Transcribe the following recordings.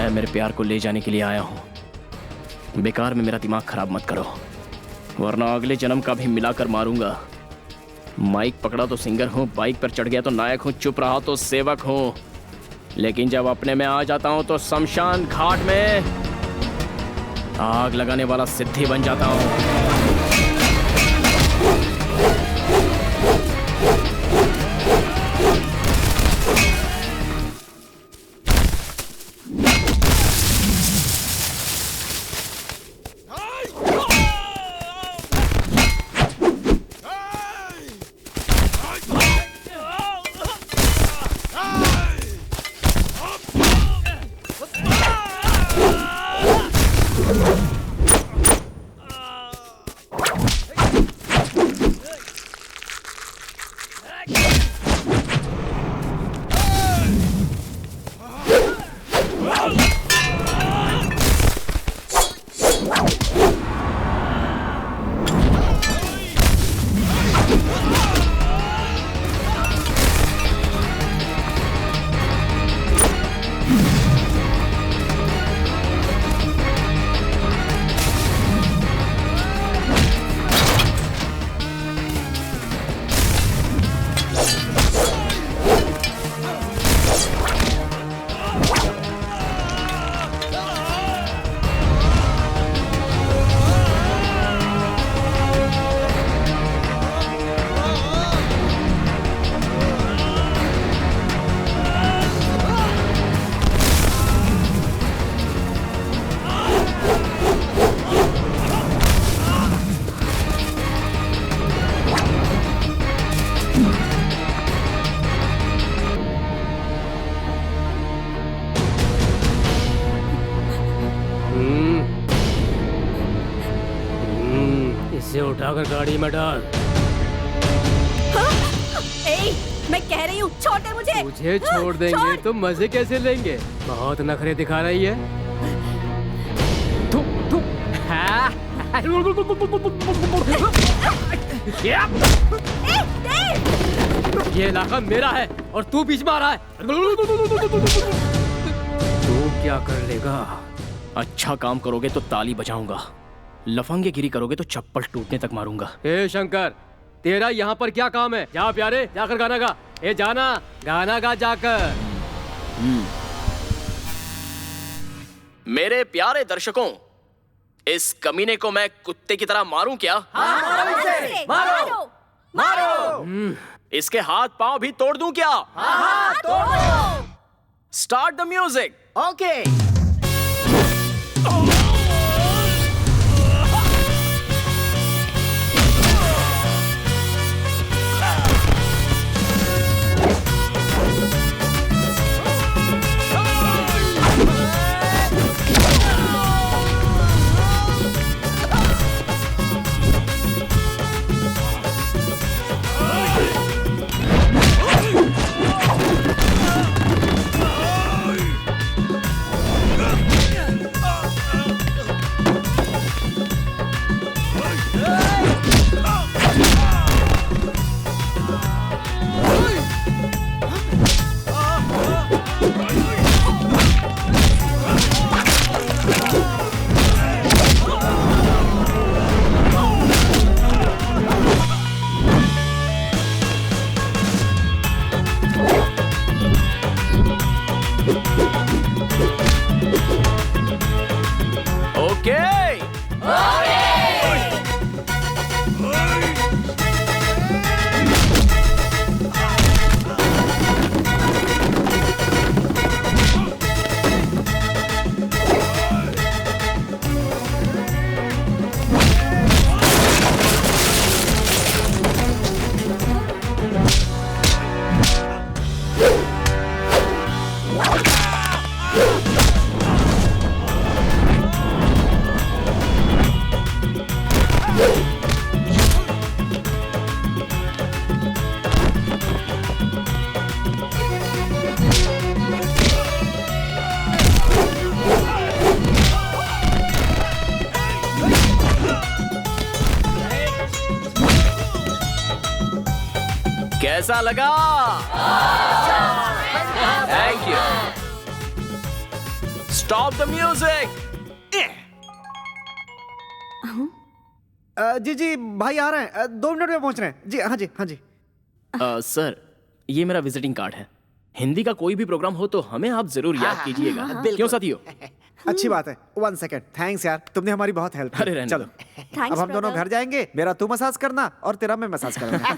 मैं मेरे प्यार को ले जाने के लिए आया हूँ। बेकार में मेरा दिमाग खराब मत करो, वरना अगले जन्म का भी मिलाकर मारूंगा। माइक पकड़ा तो सिंगर हूँ, बाइक पर चढ़ गया तो नायक हूँ, चुप रहा तो सेवक हूँ, लेकिन जब अपने में आ जाता हूँ तो शमशान घाट में आग लगाने वाला सिद्धि बन जाता हूँ। उठाकर गाड़ी में डाल। मैं कह रही हूँ छोड़ दे मुझे। तुझे छोड़ देंगे तो मजे कैसे लेंगे? बहुत नखरे दिखा रही है। ये इलाका मेरा है और तू बीच में आ रहा है। तू क्या कर लेगा? अच्छा काम करोगे तो ताली बजाऊंगा, लफंगेगिरी करोगे तो चप्पल टूटने तक मारूंगा। ए शंकर, तेरा यहाँ पर क्या काम है? जा प्यारे, जाकर गाना गा। ए जाना, गाना गा जाकर। मेरे प्यारे दर्शकों, इस कमीने को मैं कुत्ते की तरह मारूं क्या? मारो, मारो। इसके हाथ पांव भी तोड़ दूं क्या? तोड़ दो। Start the music. ओके। कैसा लगा? Thank you. Stop the music. जी जी भाई आ रहे हैं, 2 मिनट में पहुंच रहे हैं जी। हाँ जी हाँ जी। सर, ये मेरा विजिटिंग कार्ड है। हिंदी का कोई भी प्रोग्राम हो तो हमें आप जरूर याद कीजिएगा। क्यों साथियों? अच्छी बात है। 1 सेकेंड। थैंक्स यार, तुमने हमारी बहुत हेल्प अरे की। रहने चलो दो। अब हम दोनों घर जाएंगे। मेरा तू मसाज करना और तेरा मैं मसाज करूंगा।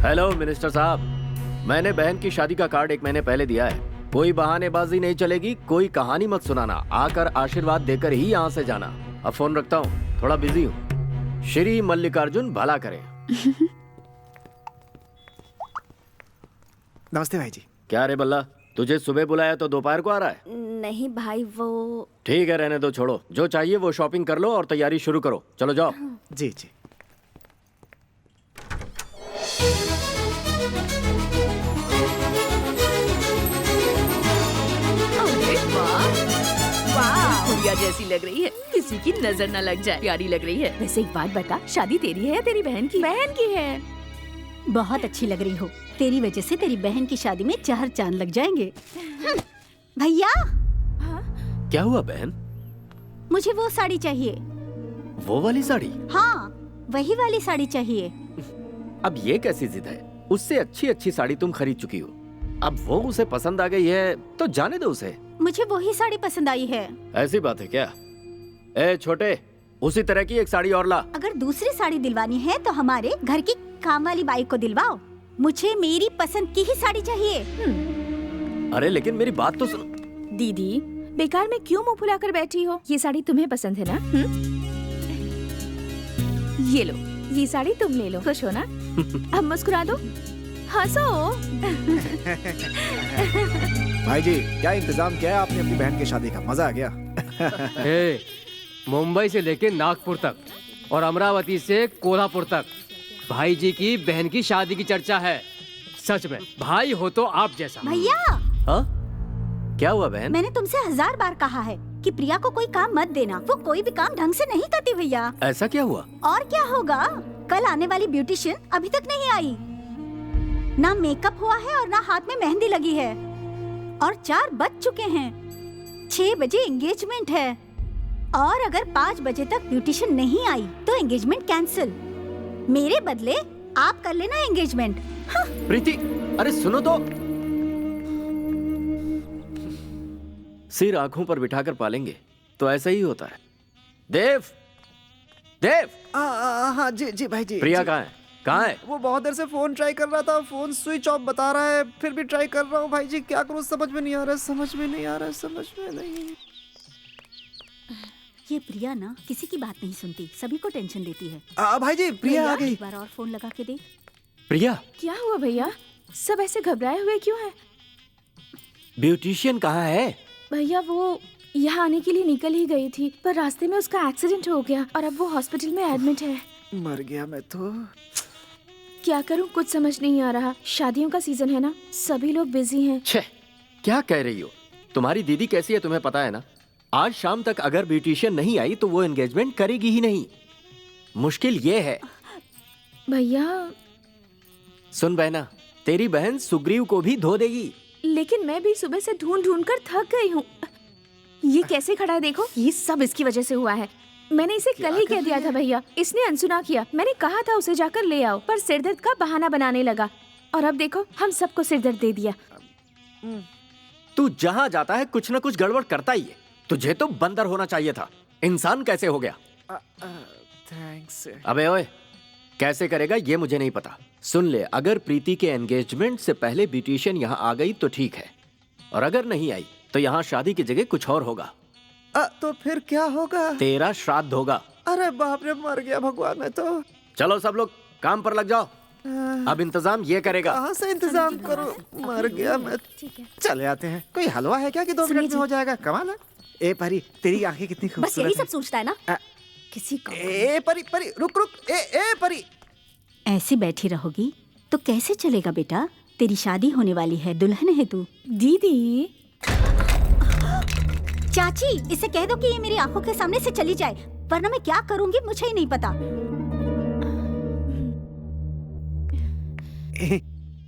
हेलो मिनिस्टर साहब, मैंने बहन की शादी का कार्ड 1 महीने पहले दिया है। कोई बहानेबाजी नहीं चलेगी, कोई कहानी मत सुनाना, आकर आशीर्वाद देकर ही यहाँ से जाना। अब फोन रखता हूँ, थोड़ा बिजी हूँ। श्री मल्लिकार्जुन भला करे। नमस्ते भाई जी। क्या रे बल्ला, तुझे सुबह बुलाया तो दोपहर को आ रहा है? नहीं भाई, वो ठीक है, रहने दो, छोड़ो। जो चाहिए वो शॉपिंग कर लो और तैयारी शुरू करो। चलो जाओ। जी जी। अरे वाह, वाह, गुड़िया जैसी लग रही है, किसी की नजर न लग जाए, प्यारी लग रही है। वैसे एक बात बता, शादी तेरी है या तेरी बहन की? बहन की है। बहुत अच्छी लग रही हो। तेरी वजह से तेरी बहन की शादी में 4 चांद लग जाएंगे। भैया, क्या हुआ बहन? मुझे वो साड़ी चाहिए। वो वाली साड़ी? हाँ, वही वाली साड़ी चाहिए। अब ये कैसी जिद है? उससे अच्छी अच्छी साड़ी तुम खरीद चुकी हो। अब वो उसे पसंद आ गई है तो जाने दो उसे। मुझे वही साड़ी पसंद आई है। ऐसी बात है क्या? ए छोटे, उसी तरह की एक साड़ी और ला। अगर दूसरी साड़ी दिलवानी है तो हमारे घर की काम वाली बाई को दिलवाओ। मुझे मेरी पसंद की ही साड़ी चाहिए। अरे लेकिन मेरी बात तो सुन। दीदी, बेकार में क्यों मुंह फुलाकर बैठी हो? ये साड़ी तुम्हें पसंद है ना? ये लो, ये साड़ी तुम ले लो। खुश हो ना? अब मुस्कुरा दो, हंसो। भाई जी, क्या इंतजाम किया है आपने अपनी बहन की शादी का? मजा आ गया। ए, मुंबई से लेके नागपुर तक और अमरावती से कोल्हापुर तक भाई जी की बहन की शादी की चर्चा है। सच में भाई हो तो आप जैसा। भैया, हाँ? क्या हुआ बहन? मैंने तुमसे 1000 बार कहा है कि प्रिया को कोई काम मत देना। वो कोई भी काम ढंग से नहीं करती भैया। ऐसा क्या हुआ? और क्या होगा? कल आने वाली ब्यूटिशियन अभी तक नहीं आई। ना मेकअप हुआ है और ना हाथ में मेहंदी लगी है। और 4 बज चुके हैं। 6 बजे एंगेजमेंट है। और अगर 5 बजे तक ब्यूटिशियन नहीं आई तो एंगेजमेंट कैंसिल। मेरे बदले आप कर लेना एंगेजमेंट। हाँ। प्रीति, अरे सुनो तो। सिर आंखों पर बिठाकर पालेंगे तो ऐसा ही होता है। देव, देव। हाँ जी जी भाई जी। प्रिया जी। कहाँ है? कहाँ है? वो बहुत देर से फोन ट्राई कर रहा था, फोन स्विच ऑफ बता रहा है, फिर भी ट्राई कर रहा हूँ भाई जी। क्या करूँ, समझ में नहीं आ रहा है, समझ में नहीं आ रहा है, समझ में नहीं। ये प्रिया ना किसी की बात नहीं सुनती, सभी को टेंशन देती है। भाई जी, प्रिया आ गई। एक बार और फोन लगा के देख। प्रिया, क्या हुआ भैया? सब ऐसे घबराए हुए क्यों हैं? ब्यूटिशियन कहाँ है? भैया वो यहाँ आने के लिए निकल ही गई थी, पर रास्ते में उसका एक्सीडेंट हो गया और अब वो हॉस्पिटल में एडमिट है। मर गया मैं तो। क्या करूँ, कुछ समझ नहीं आ रहा। शादियों का सीजन है ना, सभी लोग बिजी हैं। छे, क्या कह रही हो? तुम्हारी दीदी कैसी है तुम्हें पता है ना? आज शाम तक अगर ब्यूटिशियन नहीं आई तो वो एंगेजमेंट करेगी ही नहीं। मुश्किल ये है। भैया, सुन बहना, तेरी बहन सुग्रीव को भी धो देगी। लेकिन मैं भी सुबह से ढूंढ ढूंढ कर थक गई हूँ। ये कैसे खड़ा है देखो, ये सब इसकी वजह से हुआ है। मैंने इसे कल ही कह दिया था भैया, इसने अनसुना किया। मैंने कहा था उसे जाकर ले आओ, पर सिरदर्द का बहाना बनाने लगा और अब देखो हम सबको सिरदर्द दे दिया। तू जहाँ जाता है कुछ न कुछ गड़बड़ करता ही है। तुझे तो बंदर होना चाहिए था, इंसान कैसे हो गया? थैंक्स। अबे ओए, कैसे करेगा ये मुझे नहीं पता। सुन ले, अगर प्रीति के एंगेजमेंट से पहले ब्यूटिशियन यहाँ आ गई तो ठीक है, और अगर नहीं आई तो यहाँ शादी की जगह कुछ और होगा। तो फिर क्या होगा? तेरा श्राद्ध होगा। अरे बाप रे, मर गया भगवान मैं तो। चलो सब लोग काम पर लग जाओ। अब इंतजाम ये करेगा। कहाँ से इंतजाम करूं? मर गया मैं। चले आते हैं। कोई हलवा है क्या कि 2 मिनट में हो जाएगा? कमाल है। ए परी, तेरी आंखें कितनी बस खूबसूरत यही हैं। सब सोचता है ना किसी को। ए परी परी, रुक रुक। ए परी। ऐसी बैठी रहोगी तो कैसे चलेगा बेटा? तेरी शादी होने वाली है, दुल्हन है तू। दीदी, चाची, इसे कह दो कि ये मेरी आंखों के सामने से चली जाए, वरना मैं क्या करूंगी मुझे ही नहीं पता।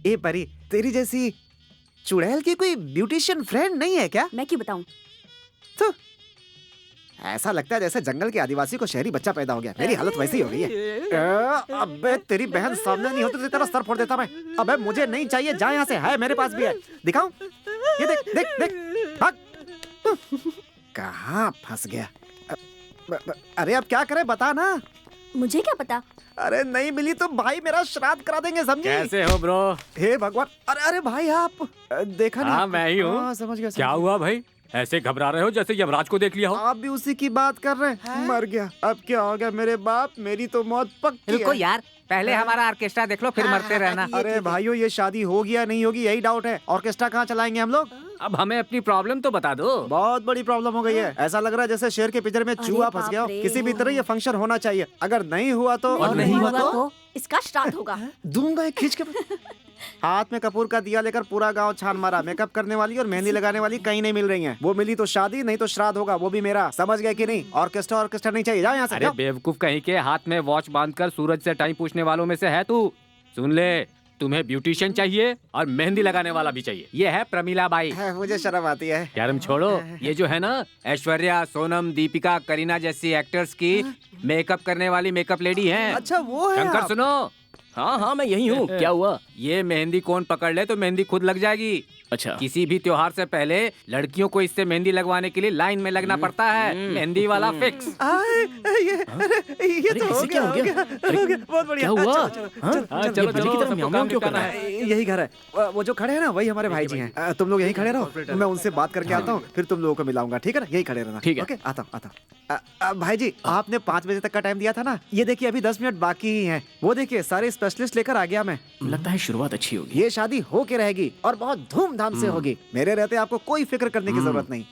ए परी, तेरी जैसी चुड़ैल की कोई ब्यूटिशियन फ्रेंड नहीं है क्या? मैं क्यों बताऊं? तो ऐसा लगता है जैसे जंगल के आदिवासी को शहरी बच्चा पैदा हो गया। मेरी हालत वैसी हो गई है। अबे तेरी बहन सामने नहीं होती तो तेरा सर फोड़ देता मैं। अबे मुझे नहीं चाहिए, जा यहाँ से। है मेरे पास भी है, दिखाऊं? ये देख देख देख, भाग। कहाँ फंस गया? अरे अब क्या करें, बता ना। मुझे क्या पता? अरे नहीं मिली तो भाई मेरा श्राद्ध करा देंगे, समझी? कैसे हो ब्रो? हे भगवान। अरे अरे भाई आप देखा नहीं? हाँ, मैं ही हूँ। हाँ, समझ गया। क्या हुआ भाई? ऐसे घबरा रहे हो जैसे यमराज को देख लिया हो। आप भी उसी की बात कर रहे हैं? मर गया। अब क्या हो गया मेरे बाप, मेरी तो मौत पक्की रुको है। यार, पहले हमारा ऑर्केस्ट्रा देख लो, फिर मरते रहना। अरे भाइयों, ये शादी होगी या नहीं होगी यही डाउट है। ऑर्केस्ट्रा कहाँ चलाएंगे हम लोग? अब हमें अपनी प्रॉब्लम तो बता दो। बहुत बड़ी प्रॉब्लम हो गई है। ऐसा लग रहा है जैसे शेर के पिंजरे में चूहा फंस गया हो। बाप रे। किसी भी तरह ये फंक्शन होना चाहिए। अगर नहीं हुआ तो और नहीं हुआ तो इसका श्राद्ध होगा। दूंगा एक खींच के। हाथ में कपूर का दिया लेकर पूरा गांव छान मारा। मेकअप करने वाली और मेहंदी लगाने वाली कहीं नहीं मिल रही हैं। वो मिली तो शादी, नहीं तो श्राद्ध होगा, वो भी मेरा। समझ गए कि नहीं? ऑर्केस्ट्रा नहीं चाहिए, जाओ यहाँ से। अरे जाओ। बेवकूफ कहीं के, हाथ में वॉच बांधकर सूरज से टाइम पूछने वालों में से है तू। सुन ले, तुम्हें ब्यूटिशियन चाहिए और मेहंदी लगाने वाला भी चाहिए। ये है प्रमीला बाई। मुझे शर्म आती है। शर्म छोड़ो, ये जो है ना ऐश्वर्या, सोनम, दीपिका, करीना जैसी एक्टर्स की मेकअप करने वाली मेकअप लेडी हैं। अच्छा वो है शंकर आप। सुनो, हाँ हाँ मैं यही हूँ, क्या हुआ? ये मेहंदी कौन पकड़ ले तो मेहंदी खुद लग जाएगी। अच्छा किसी भी त्योहार से पहले लड़कियों को इससे मेहंदी लगवाने के लिए लाइन में लगना पड़ता है। मेहंदी वाला फिक्स। ये तो हो इसे क्या गया, हो गया? हो गया। बहुत बढ़िया। क्या हुआ? चलो, हाँ? हाँ, ये चलो बलि की चलो, तरह सबको म्याऊं काम क्यों कर निपटाना रहा है। है? यही घर है। वो जो खड़े हैं ना, वही हमारे भाई जी हैं। तुम लोग यही खड़े रहो, मैं उनसे बात करके आता हूँ, फिर तुम लोगों को मिलाऊंगा। ठीक है ना? यही खड़े रहना। ठीक है। ओके, आता हूँ आता हूँ। भाई जी, आपने 5 बजे तक का टाइम दिया था ना? ये देखिए अभी 10 मिनट बाकी ही हैं। वो देखिए सारे स्पेशलिस्ट लेकर आ गया मैं। लगता है शुरुआत अच्छी होगी। ये शादी हो के रहेगी और बहुत धूमधाम से होगी। मेरे रहते आपको कोई फिक्र करने की जरूरत नहीं।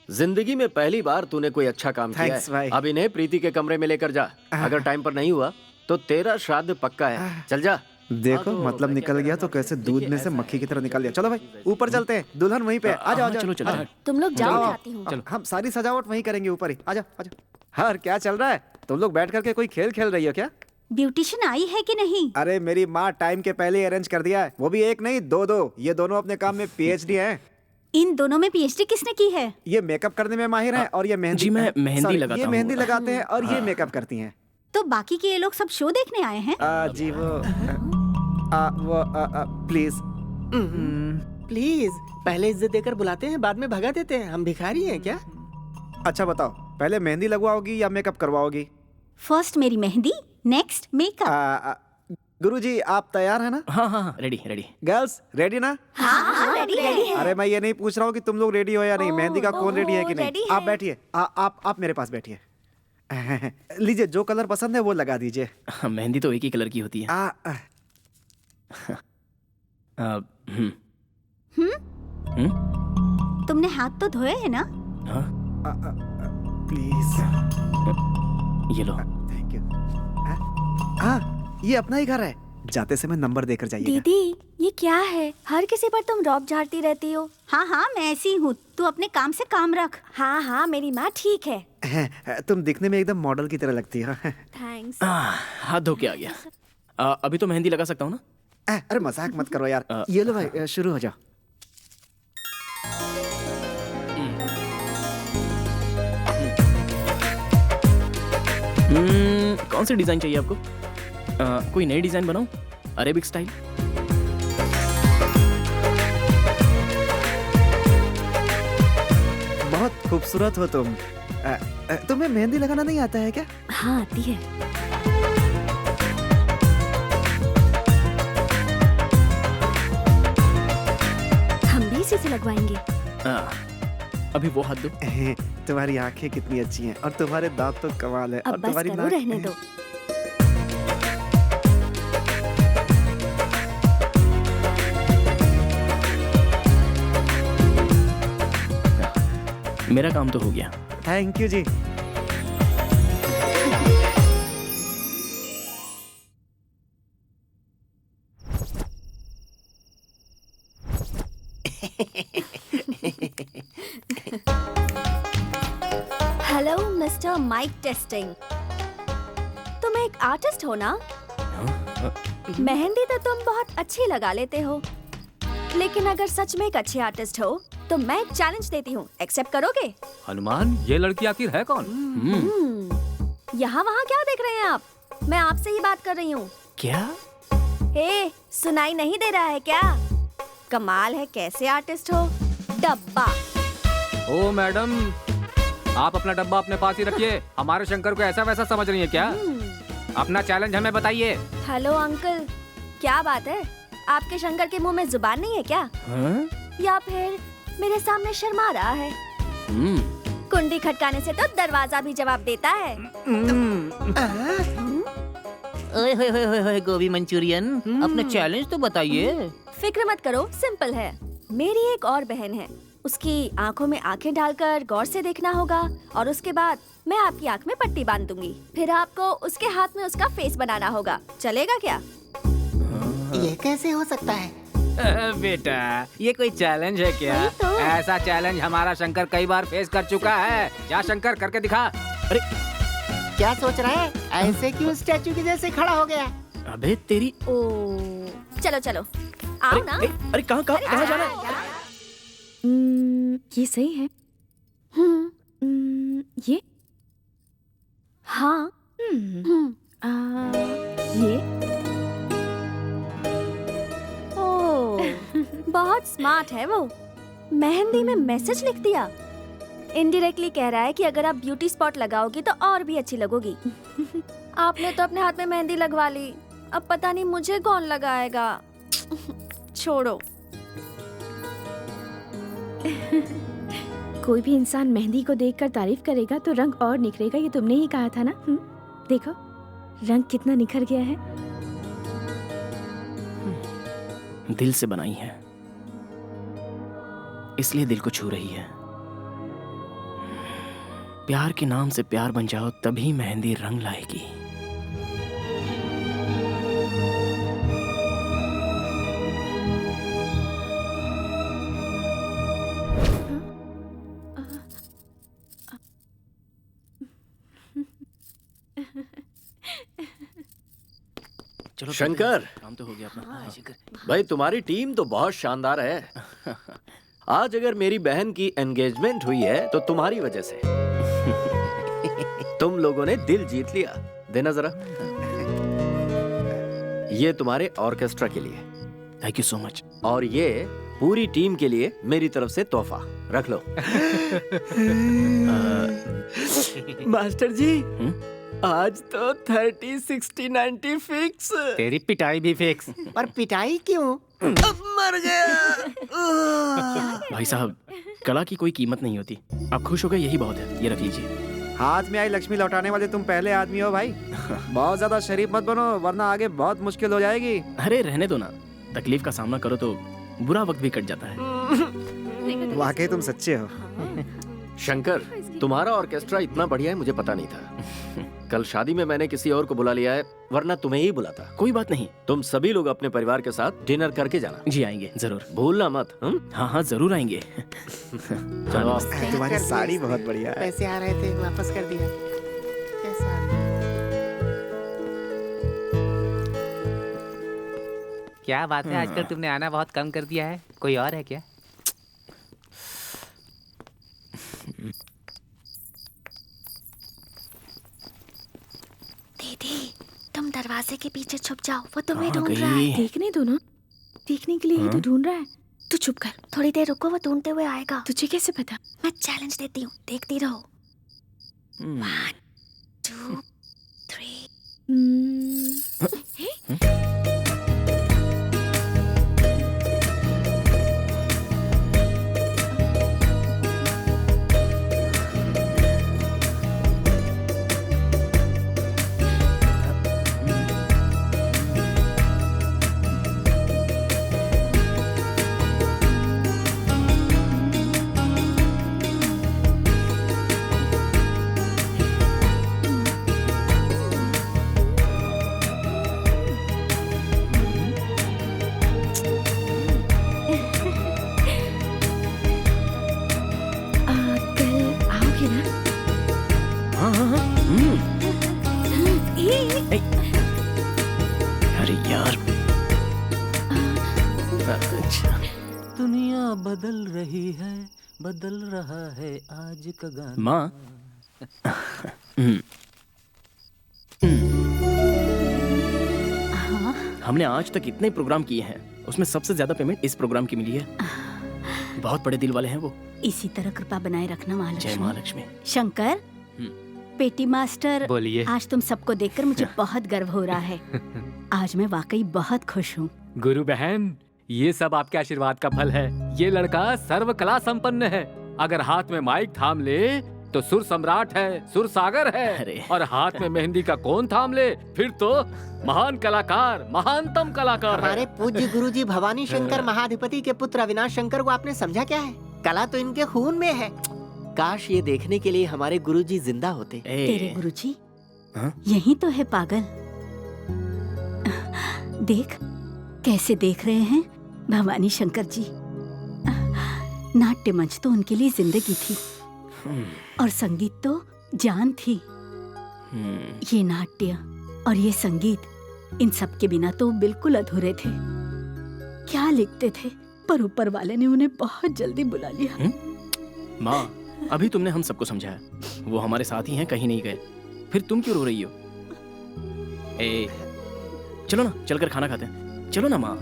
जिंदगी में पहली बार तूने कोई अच्छा काम किया Thanks, भाई। है। अब इन्हें प्रीति के कमरे में लेकर जा। अगर टाइम पर नहीं हुआ तो तेरा श्राद्ध पक्का है। चल जा। देखो मतलब निकल गया तो कैसे दूध में से मक्खी की तरह निकल गया। चलो भाई ऊपर चलते हैं, दुल्हन वहीं पे है। आ जाओ, आ जाओ। चलो चलो चलो। तुम लोग जाओ, मैं आती हूँ। हम सारी सजावट वहीं करेंगे ऊपर ही। आ जाओ आ जाओ। हाँ, क्या चल रहा है? तुम लोग बैठ करके कोई खेल खेल रही हो क्या? ब्यूटिशियन आई है कि नहीं? अरे मेरी माँ टाइम के पहले ही अरेंज कर दिया है। वो भी एक नहीं, दो। ये दोनों अपने काम में PhD हैं। इन दोनों में PhD किसने की है? ये मेकअप करने में माहिर हैं और ये मेहंदी। जी, मैं मेहंदी Sorry, लगाता ये हूँ। मेहंदी लगाते हैं और ये मेकअप करती हैं। तो बाकी के ये लोग सब शो देखने आए हैं? जी वो प्लीज। प्लीज, पहले इज्जत देकर बुलाते हैं, बाद में भगा देते हैं। हम भिखारी हैं क्या? अच्छा बताओ, पहले मेहंदी लगवाओगी या मेकअप करवाओगी? फर्स्ट मेरी मेहंदी, नेक्स्ट मेकअप। गुरुजी आप तैयार है ना? हाँ हाँ रेडी रेडी। गर्ल्स रेडी ना? हाँ, रेडी है। अरे मैं ये नहीं पूछ रहा हूँ कि तुम लोग रेडी हो या नहीं। मेहंदी का कौन रेडी है कि नहीं? ready है। आप बैठिए। आप मेरे पास बैठिए। लीजिए, जो कलर पसंद है वो लगा दीजिए। मेहंदी तो एक ही कलर की होती है। तुमने हाथ तो धोए है ना? प्लीज। ये लो। Thank you. हाँ, ये अपना ही घर है। जाते समय नंबर देकर जाइएगा। दीदी ये क्या है? हर किसी पर तुम रौब झाड़ती रहती हो। हाँ हाँ, मैं ऐसी हूँ। तू अपने काम से काम रख। हाँ हाँ मेरी माँ ठीक है। तुम दिखने में एकदम मॉडल की तरह लगती हो। थैंक्स। हाथ धो के आ गया। अभी तो मेहंदी लगा सकता हूँ ना? अरे मजाक मत करो यार। ये लो भाई, शुरू हो जाओ। कौन सी डिजाइन चाहिए आपको? कोई नई डिजाइन बनाऊं? Arabic style? बहुत खूबसूरत हो तुम। तुम्हें मेहंदी लगाना नहीं आता है क्या? हाँ आती है। हम भी इसी से लगवाएंगे। अभी वो हाथ दो। तुम्हारी आंखें कितनी अच्छी हैं और तुम्हारे दांत तो कमाल है। अब और बस तुम्हारी करो, रहने दो। मेरा काम तो हो गया। थैंक यू जी। Hello mister mike testing. तुम एक आर्टिस्ट हो ना? मेहंदी तो तुम बहुत अच्छी लगा लेते हो, लेकिन अगर सच में एक अच्छे आर्टिस्ट हो तो मैं एक चैलेंज देती हूँ, एक्सेप्ट करोगे? हनुमान, ये लड़की आखिर है कौन? यहाँ वहाँ क्या देख रहे हैं आप? मैं आपसे ही बात कर रही हूँ। क्या? ए, सुनाई नहीं दे रहा है क्या? कमाल है, कैसे आर्टिस्ट हो? डब्बा। ओ मैडम, आप अपना डब्बा अपने पास ही रखिए। हमारे शंकर को ऐसा वैसा समझ रही है क्या? अपना चैलेंज हमें बताइए। हेलो अंकल, क्या बात है? आपके शंकर के मुंह में जुबान नहीं है क्या? या फिर मेरे सामने शर्मा रहा है? कुंडी खटकाने से तो दरवाजा भी जवाब देता है। ओए होए होए होए गोभी मंचूरियन, अपना चैलेंज तो बताइए। फिक्र मत करो, सिंपल है। मेरी एक और बहन है, उसकी आंखों में आंखें डालकर गौर से देखना होगा और उसके बाद मैं आपकी आंख में पट्टी बांध दूंगी। फिर आपको उसके हाथ में उसका फेस बनाना होगा। चलेगा क्या? ये कैसे हो सकता है? बेटा, ये कोई चैलेंज है क्या? तो। ऐसा चैलेंज हमारा शंकर कई बार फेस कर चुका है। जा शंकर, करके दिखा। अरे क्या सोच रहा है? ऐसे क्यों स्टैचू के जैसे खड़ा हो गया? अबे तेरी। ओ, चलो चलो, आओ ना। अरे कहाँ जाना है? ये सही है। ये हाँ। ये बहुत स्मार्ट है वो। मेहंदी में मैसेज लिख दिया। इनडायरेक्टली कह रहा है कि अगर आप ब्यूटी स्पॉट लगाओगी तो और भी अच्छी लगोगी। आपने तो अपने हाथ में मेहंदी लगवा ली, अब पता नहीं मुझे कौन लगाएगा। छोड़ो। कोई भी इंसान मेहंदी को देखकर तारीफ करेगा तो रंग और निखरेगा, ये तुमने ही कहा था ना? देखो रंग कितना निखर गया है। दिल से बनाई है, इसलिए दिल को छू रही है। प्यार के नाम से प्यार बन जाओ, तभी मेहंदी रंग लाएगी। चलो शंकर, काम तो हो गया अपना। शंकर भाई तुम्हारी टीम तो बहुत शानदार है। आज अगर मेरी बहन की एंगेजमेंट हुई है तो तुम्हारी वजह से। तुम लोगों ने दिल जीत लिया। देना जरा। ये तुम्हारे ऑर्केस्ट्रा के लिए। Thank you so much. और ये पूरी टीम के लिए मेरी तरफ से तोहफा। रख लो। मास्टर जी, आज तो 30, 60, 90 फिक्स। तेरी पिटाई भी फिक्स। पर पिटाई क्यों? मर गया। भाई साहब, कला की कोई कीमत नहीं होती। आप खुश हो गए, यही बहुत है। ये रख लीजिए। हाथ में आई लक्ष्मी लौटाने वाले तुम पहले आदमी हो भाई। बहुत ज्यादा शरीफ मत बनो, वरना आगे बहुत मुश्किल हो जाएगी। अरे रहने दो ना, तकलीफ का सामना करो तो बुरा वक्त भी कट जाता है। वाकई तुम सच्चे हो। शंकर, तुम्हारा ऑर्केस्ट्रा इतना बढ़िया है मुझे पता नहीं था। कल शादी में मैंने किसी और को बुला लिया है, वरना तुम्हें ही बुलाता। कोई बात नहीं, तुम सभी लोग अपने परिवार के साथ डिनर करके जाना। जी आएंगे जरूर। भूलना मत। हाँ हाँ जरूर आएंगे। चलो। तुम्हारी साड़ी बहुत बढ़िया है। पैसे आ रहे थे, वापस कर दिया। कैसा? क्या बात है, आजकल तुमने आना बहुत कम कर दिया है। कोई और है क्या? दीदी, तुम दरवाजे के पीछे छुप जाओ, वो तुम्हें कहाँ ढूंढ रहा है। गई? देखने दो ना, देखने के लिए ही तो ढूंढ रहा है। तू चुप कर। थोड़ी देर रुको, वो ढूंढते हुए आएगा। तुझे कैसे पता? मैं चैलेंज देती हूँ, देखती रहो। 1, 2, 3। कल आओगे ना? हाँ हाँ हाँ अरे यार अच्छा दुनिया बदल रही है, बदल रहा है आज का गाना। माँ हमने आज तक इतने प्रोग्राम किए हैं, उसमें सबसे ज्यादा पेमेंट इस प्रोग्राम की मिली है। बहुत बड़े दिल वाले हैं वो। इसी तरह कृपा बनाए रखना जय महालक्ष्मी। महालक्ष्मी। शंकर, पेटी मास्टर, बोलिए। आज तुम सबको देखकर मुझे बहुत गर्व हो रहा है। आज मैं वाकई बहुत खुश हूँ। गुरु बहन, ये सब आपके आशीर्वाद का फल है। ये लड़का सर्व कला संपन्न है। अगर हाथ में माइक थाम ले तो सुर सम्राट है, सुर सागर अरे। है। और हाथ में मेहंदी का कोन थाम ले फिर तो महान कलाकार, महानतम कलाकार है। हमारे पूज्य गुरुजी भवानी शंकर महाधिपति के पुत्र अविनाश शंकर को आपने समझा क्या है? कला तो इनके खून में है। काश ये देखने के लिए हमारे गुरुजी जिंदा होते। तेरे गुरुजी हाँ? यही तो है पागल। देख कैसे देख रहे हैं भवानी शंकर जी। नाट्य मंच तो उनके लिए जिंदगी थी और संगीत तो जान थी। ये नाट्य और ये संगीत, इन सब के बिना तो बिल्कुल अधूरे थे। क्या लिखते थे, पर ऊपर वाले ने उन्हें बहुत जल्दी बुला लिया। माँ, अभी तुमने हम सबको समझाया, वो हमारे साथ ही हैं, कहीं नहीं गए। फिर तुम क्यों रो रही हो? चलो ना, चलकर खाना खाते हैं। चलो ना माँ।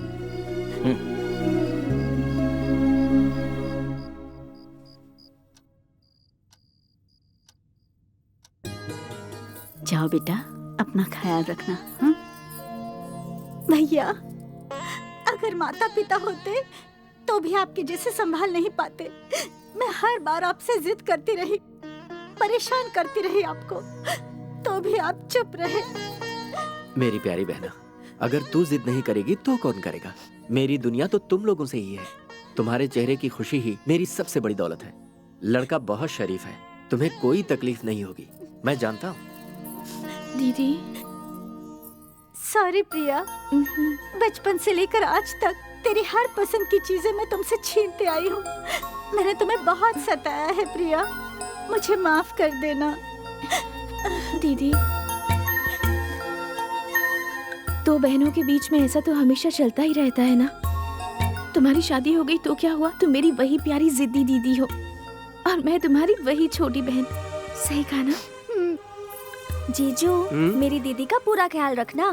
जाओ बेटा, अपना ख्याल रखना। हाँ? भैया, अगर माता पिता होते तो भी आपके जैसे संभाल नहीं पाते। मैं हर बार आपसे जिद करती रही, परेशान करती रही आपको, तो भी आप चुप रहे। मेरी प्यारी बहना, अगर तू जिद नहीं करेगी तो कौन करेगा? मेरी दुनिया तो तुम लोगों से ही है। तुम्हारे चेहरे की खुशी ही मेरी सबसे बड़ी दौलत है। लड़का बहुत शरीफ है, तुम्हें कोई तकलीफ नहीं होगी, मैं जानता हूँ। दीदी, सॉरी प्रिया, बचपन से लेकर आज तक तेरी हर पसंद की चीजें मैं तुमसे छीनते आई हूँ। मैंने तुम्हें बहुत सताया है प्रिया, मुझे माफ कर देना। दीदी, दो बहनों के बीच में ऐसा तो हमेशा चलता ही रहता है ना। तुम्हारी शादी हो गई तो क्या हुआ, तुम मेरी वही प्यारी जिद्दी दीदी हो और मैं तुम्हारी वही छोटी बहन। सही कहा ना? जीजू, मेरी दीदी का पूरा ख्याल रखना।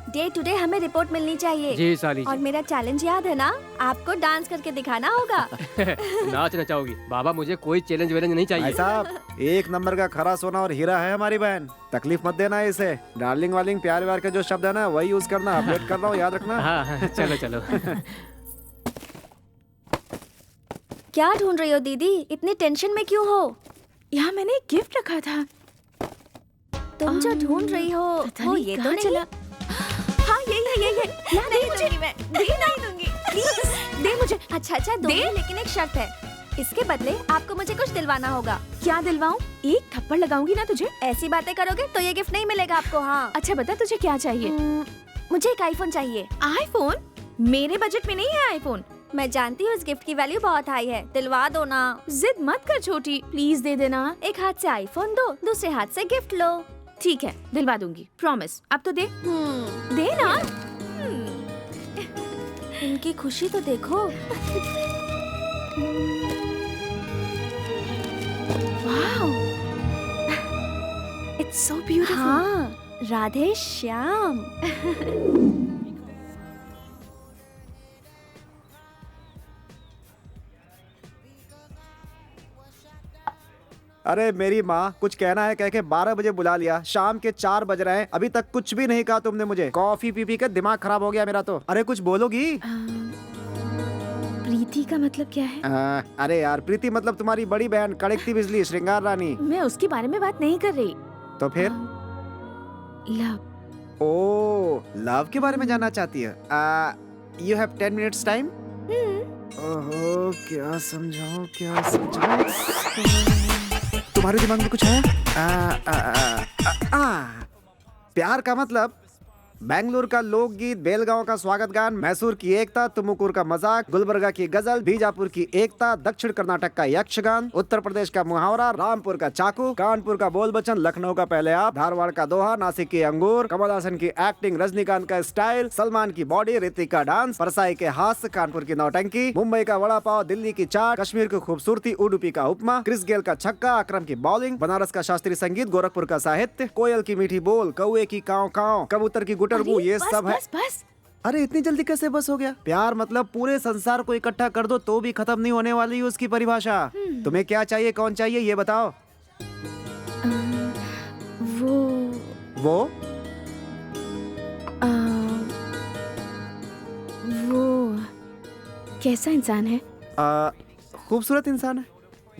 डे टू डे हमें रिपोर्ट मिलनी चाहिए। जी साली जी। और मेरा चैलेंज याद है ना, आपको डांस करके दिखाना होगा। नाच नचाओगी? बाबा, मुझे कोई चैलेंज वैलेंज नहीं चाहिए। भाई साहब, एक नंबर का खरा सोना और हीरा है हमारी बहन। तकलीफ मत देना इसे। डार्लिंग वार्लिंग प्यार व्यार के जो शब्द है ना, वही यूज करना। अपडेट कर रहा हूँ, याद रखना। हाँ, चलो चलो। क्या ढूंढ रही हो दीदी? इतनी टेंशन में क्यों हो? यहाँ मैंने एक गिफ्ट रखा था। तुम जो ढूंढ रही हो वो ये तो नहीं चला। हाँ, यही है। नहीं दूंगी मैं, नहीं दूंगी, प्लीज दे मुझे। अच्छा दे, लेकिन एक शर्त है, इसके बदले आपको मुझे कुछ दिलवाना होगा। क्या दिलवाऊं? एक थप्पड़ लगाऊंगी ना तुझे। ऐसी बातें करोगे तो ये गिफ्ट नहीं मिलेगा आपको। हाँ, अच्छा बता, तुझे क्या चाहिए? मुझे एक आईफोन चाहिए। आईफोन? मेरे बजट में नहीं है आईफोन। मैं जानती हूँ इस गिफ्ट की वैल्यू बहुत हाई है, दिलवा दो ना। जिद मत कर छोटी, प्लीज दे देना। एक हाथ से आईफोन दो, दूसरे हाथ से गिफ्ट लो। ठीक है, दिलवा दूंगी, प्रॉमिस। अब तो दे। दे ना। इनकी खुशी तो देखो। Wow, it's so beautiful. हाँ, राधे श्याम। अरे मेरी माँ, कुछ कहना है कह के 12 बजे बुला लिया। शाम के 4 बज रहे हैं, अभी तक कुछ भी नहीं कहा तुमने मुझे। कॉफी पी पी के दिमाग खराब हो गया मेरा तो। अरे कुछ बोलोगी? प्रीति का मतलब क्या है? अरे यार, प्रीति मतलब तुम्हारी बड़ी बहन, कड़कती बिजली, श्रृंगार रानी। मैं उसके बारे में बात नहीं कर रही। तो फिर? लव। ओ, लव के बारे में जानना चाहती है? You have 10 minutes time. ओहो, क्या समझाऊं। तुम्हारे दिमाग में कुछ है? प्यार का मतलब बेंगलुरु का लोकगीत, बेलगांव का स्वागत गान, मैसूर की एकता, तुमुकुर का मजाक, गुलबर्गा की गजल, बीजापुर की एकता, दक्षिण कर्नाटक का यक्षगान, उत्तर प्रदेश का मुहावरा, रामपुर का चाकू, कानपुर का बोल बचन, लखनऊ का पहले आप, धारवाड़ का दोहा, नासिक की अंगूर, कमल हासन की एक्टिंग, रजनीकांत का स्टाइल, सलमान की बॉडी, ऋतिक का डांस, परसाई के हास्य, कानपुर की नौटंकी, मुंबई का वड़ा पाव, दिल्ली की चाट, कश्मीर की खूबसूरती, उडुपी का उपमा, क्रिस गेल का छक्का, अकरम की बॉलिंग, बनारस का शास्त्रीय संगीत, गोरखपुर का साहित्य, कोयल की मीठी बोल, कौए की काव काव, कबूतर की गुटरगू, ये बस, सब है। बस बस। अरे इतनी जल्दी कैसे बस हो गया? प्यार मतलब पूरे संसार को इकट्ठा कर दो तो भी खत्म नहीं होने वाली उसकी परिभाषा। तुम्हें क्या चाहिए, कौन चाहिए, ये बताओ। वो कैसा इंसान है? खूबसूरत इंसान है,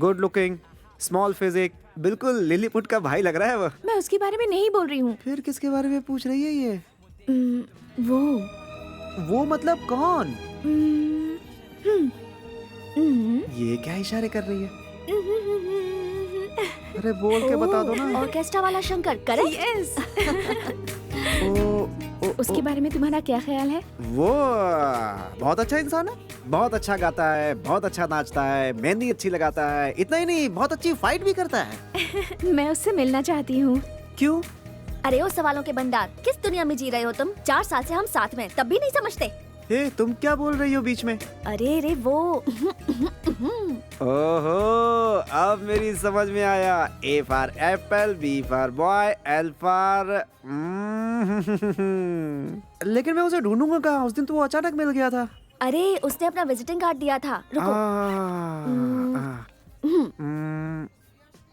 गुड लुकिंग, स्मॉल फिजिक, बिल्कुल लिलीपुट का भाई लग रहा है वो। मैं उसके बारे में नहीं बोल रही हूँ। फिर किसके बारे में पूछ रही है ये? वो मतलब कौन? ये क्या इशारे कर रही है? अरे बोल के बता दो ना। ऑर्केस्ट्रा वाला शंकर, करेक्ट? यस। उसके ओ, बारे में तुम्हारा क्या ख्याल है? वो बहुत अच्छा इंसान है, बहुत अच्छा गाता है, बहुत अच्छा नाचता है, मेहंदी अच्छी लगाता है, इतना ही नहीं बहुत अच्छी फाइट भी करता है। मैं उससे मिलना चाहती हूँ। क्यों? अरे ओ सवालों के भंडार, किस दुनिया में जी रहे हो तुम? 4 साल से हम साथ में, तब भी नहीं समझते। हे, तुम क्या बोल रही हो बीच में? अरे रे वो ओहो, अब मेरी समझ में आया। A for apple, B for boy, L for लेकिन मैं उसे ढूंढूंगा कहाँ? उस दिन तो वो अचानक मिल गया था। अरे उसने अपना विजिटिंग कार्ड दिया था। रुको।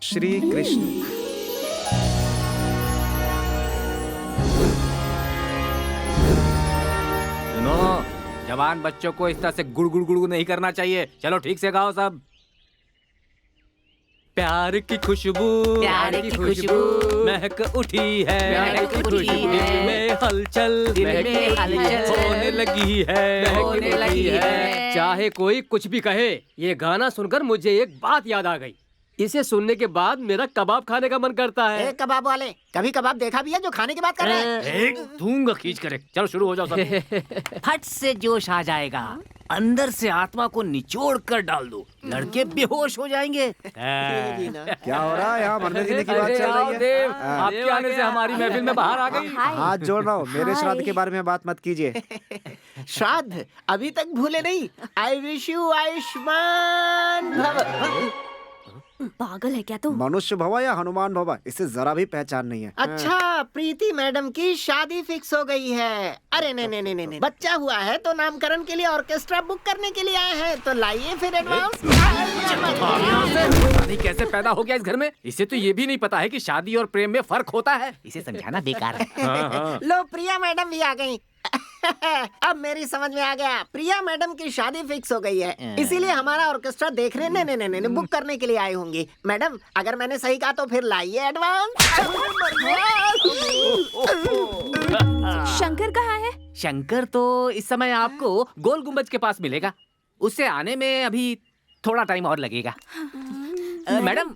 श्री कृष्ण। सुनो, जवान बच्चों को इस तरह से गुड़ गुड़ गुड़ नहीं करना चाहिए। चलो ठीक से गाओ सब। प्यार की खुशबू, प्यार की खुशबू महक उठी है, महक उठी है, दिल में हलचल, दिल में हलचल होने लगी है, होने लगी है। चाहे कोई कुछ भी कहे, ये गाना सुनकर मुझे एक बात याद आ गई। इसे सुनने के बाद मेरा कबाब खाने का मन करता है। कबाब वाले, कभी कबाब देखा भी है जो खाने की बात कर रहे हैं? दूंगा खींच कर। चलो शुरू हो जाओ सब। फट से जोश आ जाएगा, अंदर से आत्मा को निचोड़ कर डाल दो, लड़के बेहोश हो जाएंगे। क्या हो रहा है यहाँ? मरने जीने की बात चल रही है। देव, आपके आने से हमारी महफिल में बाहर आ गई। हाथ जोड़ रहा हूँ, मेरे श्राद्ध के बारे में बात मत कीजिए। श्राद्ध अभी तक भूले नहीं। आई विश यू आयुष्मान भव। पागल है क्या तू? मनुष्य भवा या हनुमान भवा, इसे जरा भी पहचान नहीं है। अच्छा, प्रीति मैडम की शादी फिक्स हो गई है। अरे नहीं, बच्चा हुआ है तो नामकरण के लिए ऑर्केस्ट्रा बुक करने के लिए आए हैं, तो लाइए फिर एडवांस। शादी कैसे पैदा हो गया इस घर में? इसे तो ये भी नहीं पता है कि शादी और प्रेम में फर्क होता है। इसे समझाना बेकार है। लो, प्रिया मैडम भी आ गई। अब मेरी समझ में आ गया, प्रिया मैडम की शादी फिक्स हो गई है, इसीलिए हमारा ऑर्केस्ट्रा देखने नहीं बुक करने के लिए आई होंगी। मैडम, अगर मैंने सही कहा तो फिर लाइए एडवांस। शंकर कहाँ है? शंकर तो इस समय आपको गोल गुम्बज के पास मिलेगा। उससे आने में अभी थोड़ा टाइम और लगेगा। मैडम,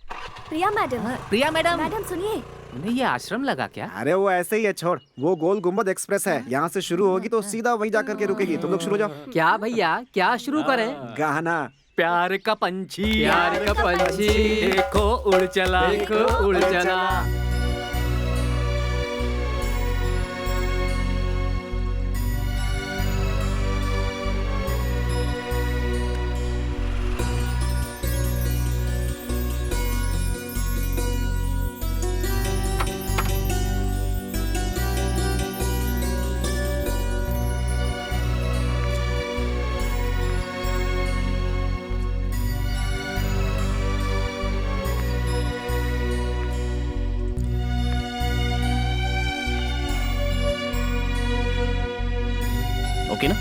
प्रिया मैडम। प्रिया मैडम, मैडम सुनिए। उन्हें ये आश्रम लगा क्या? अरे वो ऐसे ही है, छोड़। वो गोल गुम्बद एक्सप्रेस है, यहाँ से शुरू होगी तो सीधा वहीं जाकर के रुकेगी। तुम लोग शुरू हो जाओ। क्या भैया, क्या शुरू करें? गाना। प्यार का पंछी, प्यार का पंछी, देखो उड़ चला, देखो उड़ चला। ओके ना?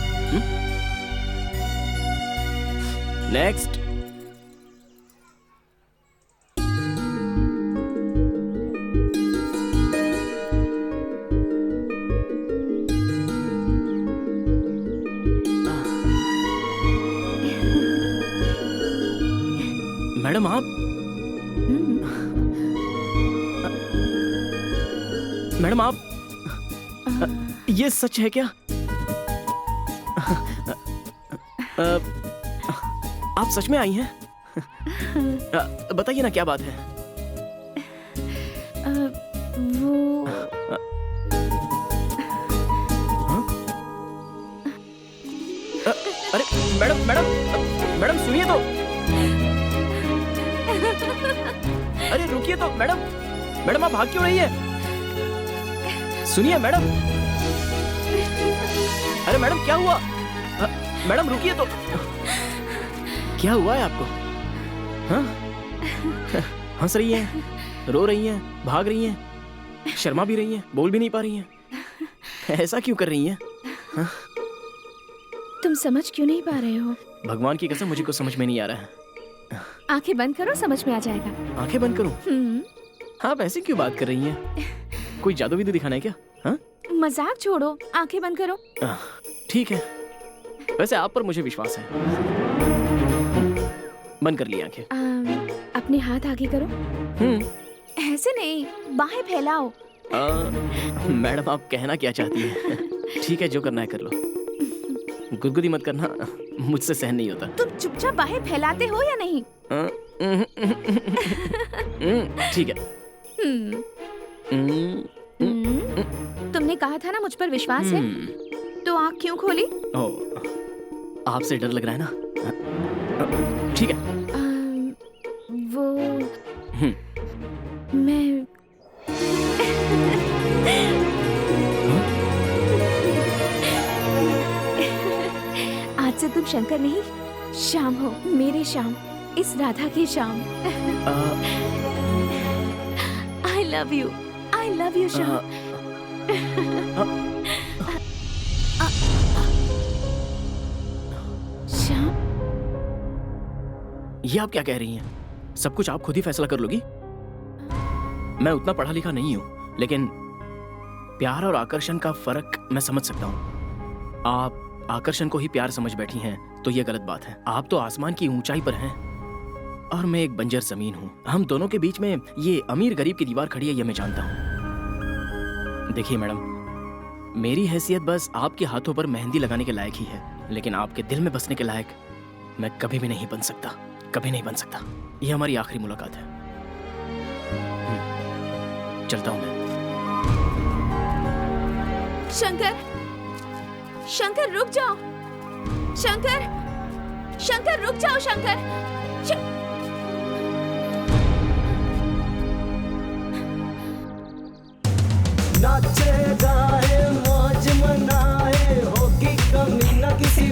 नेक्स्ट। मैडम आप? मैडम आप? ये सच है क्या? आप सच में आई हैं? बताइए ना क्या बात है? वो अरे मैडम मैडम मैडम सुनिए तो। अरे रुकिए तो मैडम। मैडम आप भाग क्यों रही है? सुनिए मैडम। अरे मैडम क्या हुआ? मैडम रुकिए तो। क्या हुआ है आपको? हाँ? हंस रही हैं, रो रही हैं, भाग रही हैं, शर्मा भी रही हैं, बोल भी नहीं पा रही हैं। ऐसा क्यों कर रही हैं? हाँ? तुम समझ क्यों नहीं पा रहे हो? भगवान की कसम मुझे कुछ समझ में नहीं आ रहा है। आंखें बंद करो, समझ में आ जाएगा। आंखें बंद करूं? आप ऐसे क्यों बात कर रही हैं? कोई जादू विदू दिखाना है क्या? हाँ? मजाक छोड़ो, आंखें बंद करो। ठीक है, वैसे आप पर मुझे विश्वास है। बंद कर ली आंखें। अपने हाथ आगे करो। ऐसे नहीं, बाहें फैलाओ। मैडम आप कहना क्या चाहती हैं? ठीक है, जो करना है कर लो। गुदगुदी मत करना, मुझसे सहन नहीं होता। तुम चुपचाप बाहें फैलाते हो या नहीं? ठीक है। तुमने कहा था ना मुझ पर विश्वास है, तो आँख क्यों खोली? आपसे डर लग रहा है ना? ठीक है। वो मैं आज से तुम शंकर नहीं, श्याम हो, मेरे श्याम, इस राधा के Shyam. I love you Shyam. Shyam, ये आप क्या कह रही हैं? सब कुछ आप खुद ही फैसला कर लोगी? मैं उतना पढ़ा लिखा नहीं हूं, लेकिन प्यार और आकर्षण का फर्क मैं समझ सकता हूं। आप आकर्षण को ही प्यार समझ बैठी हैं, तो ये गलत बात है। आप तो आसमान की ऊंचाई पर हैं और मैं एक बंजर जमीन हूं। हम दोनों के बीच में ये अमीर गरीब की दीवार खड़ी है, ये मैं जानता हूं। देखिए मैडम, मेरी हैसियत बस आपके हाथों पर मेहंदी लगाने के लायक ही है, लेकिन आपके दिल में बसने के लायक मैं कभी भी नहीं बन सकता, कभी नहीं बन सकता। ये हमारी आखिरी मुलाकात है। चलता हूं मैं। शंकर, शंकर रुक जाओ। शंकर, शंकर रुक जाओ। शंकर, नाचे गाए मौज मनाए, होगी कमी न किसी।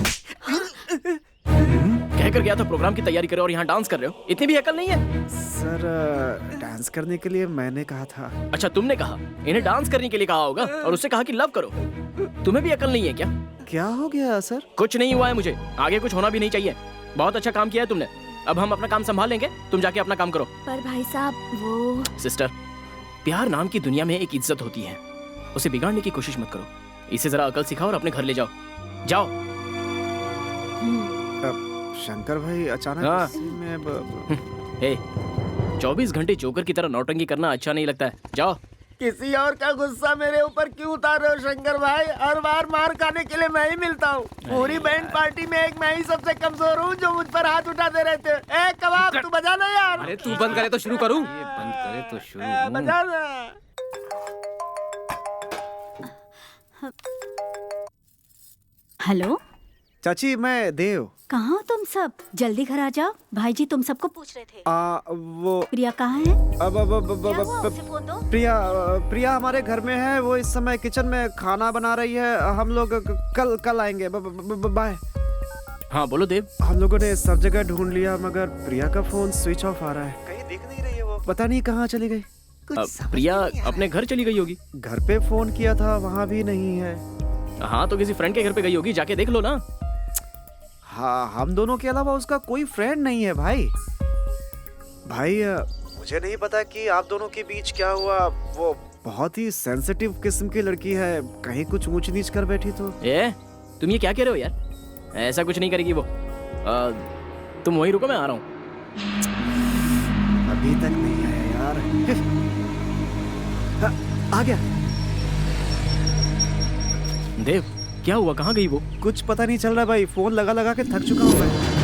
कहकर गया था प्रोग्राम की तैयारी करो और यहाँ डांस कर रहे हो। इतनी भी अकल नहीं है? सर डांस करने के लिए मैंने कहा था। अच्छा तुमने कहा, इन्हें डांस करने के लिए कहा होगा और उससे कहा कि लव करो। तुम्हें भी अकल नहीं है क्या? क्या हो गया सर? कुछ नहीं हुआ है मुझे, आगे कुछ होना भी नहीं चाहिए। बहुत अच्छा काम किया है तुमने, अब हम अपना काम संभाल लेंगे, तुम जाके अपना काम करो। पर भाई साहब वो सिस्टर, प्यार नाम की दुनिया में एक इज्जत होती है, उसे बिगाड़ने की कोशिश मत करो। इसे जरा अकल सिखाओ और अपने घर ले जाओ। जाओ। शंकर भाई अचानक में 24 घंटे जोकर की तरह नौटंकी करना अच्छा नहीं लगता है। जाओ। किसी और का गुस्सा मेरे ऊपर क्यों उतार रहे हो शंकर भाई? हर बार मार खाने के लिए मैं ही मिलता हूँ। पूरी बैंड पार्टी में एक मैं ही सबसे कमजोर हूँ जो मुझ पर हाथ उठाते रहते। ए कबाब तू बजा ना यार। अरे तू बंद करे तो शुरू करूँ? बंद करे तो शुरू। बजा ना। हेलो चाची, मैं देव। कहाँ हो तुम सब? जल्दी घर आ जाओ, भाई जी तुम सबको पूछ रहे थे। वो प्रिया कहाँ है? क्या हुआ? उसे फोन दो। प्रिया हमारे घर में है, वो इस समय किचन में खाना बना रही है। हम लोग कल आएंगे। बाय। हाँ बोलो देव। हम लोगों ने सब जगह ढूंढ लिया मगर प्रिया का फोन स्विच ऑफ आ रहा है, कहीं दिख नहीं रही है वो। पता नहीं कहाँ चली गई। प्रिया अपने घर चली गई होगी। घर पे फोन किया था, वहाँ भी नहीं है। हाँ तो किसी फ्रेंड के घर पे गई होगी, जाके देख लो ना। हाँ, हम दोनों के अलावा उसका कोई फ्रेंड नहीं है भाई। मुझे नहीं पता कि आप दोनों के बीच क्या हुआ। वो बहुत ही सेंसिटिव किस्म की लड़की है, कहीं कुछ ऊंच नीच कर बैठी तो। तुम ये क्या कह रहे हो यार? ऐसा कुछ नहीं करेगी वो। तुम वहीं रुको, मैं आ रहा हूँ। अभी तक नहीं आया यार। आ गया। देव, क्या हुआ? कहाँ गई वो? कुछ पता नहीं चल रहा भाई, फोन लगा लगा के थक चुका हूँ मैं।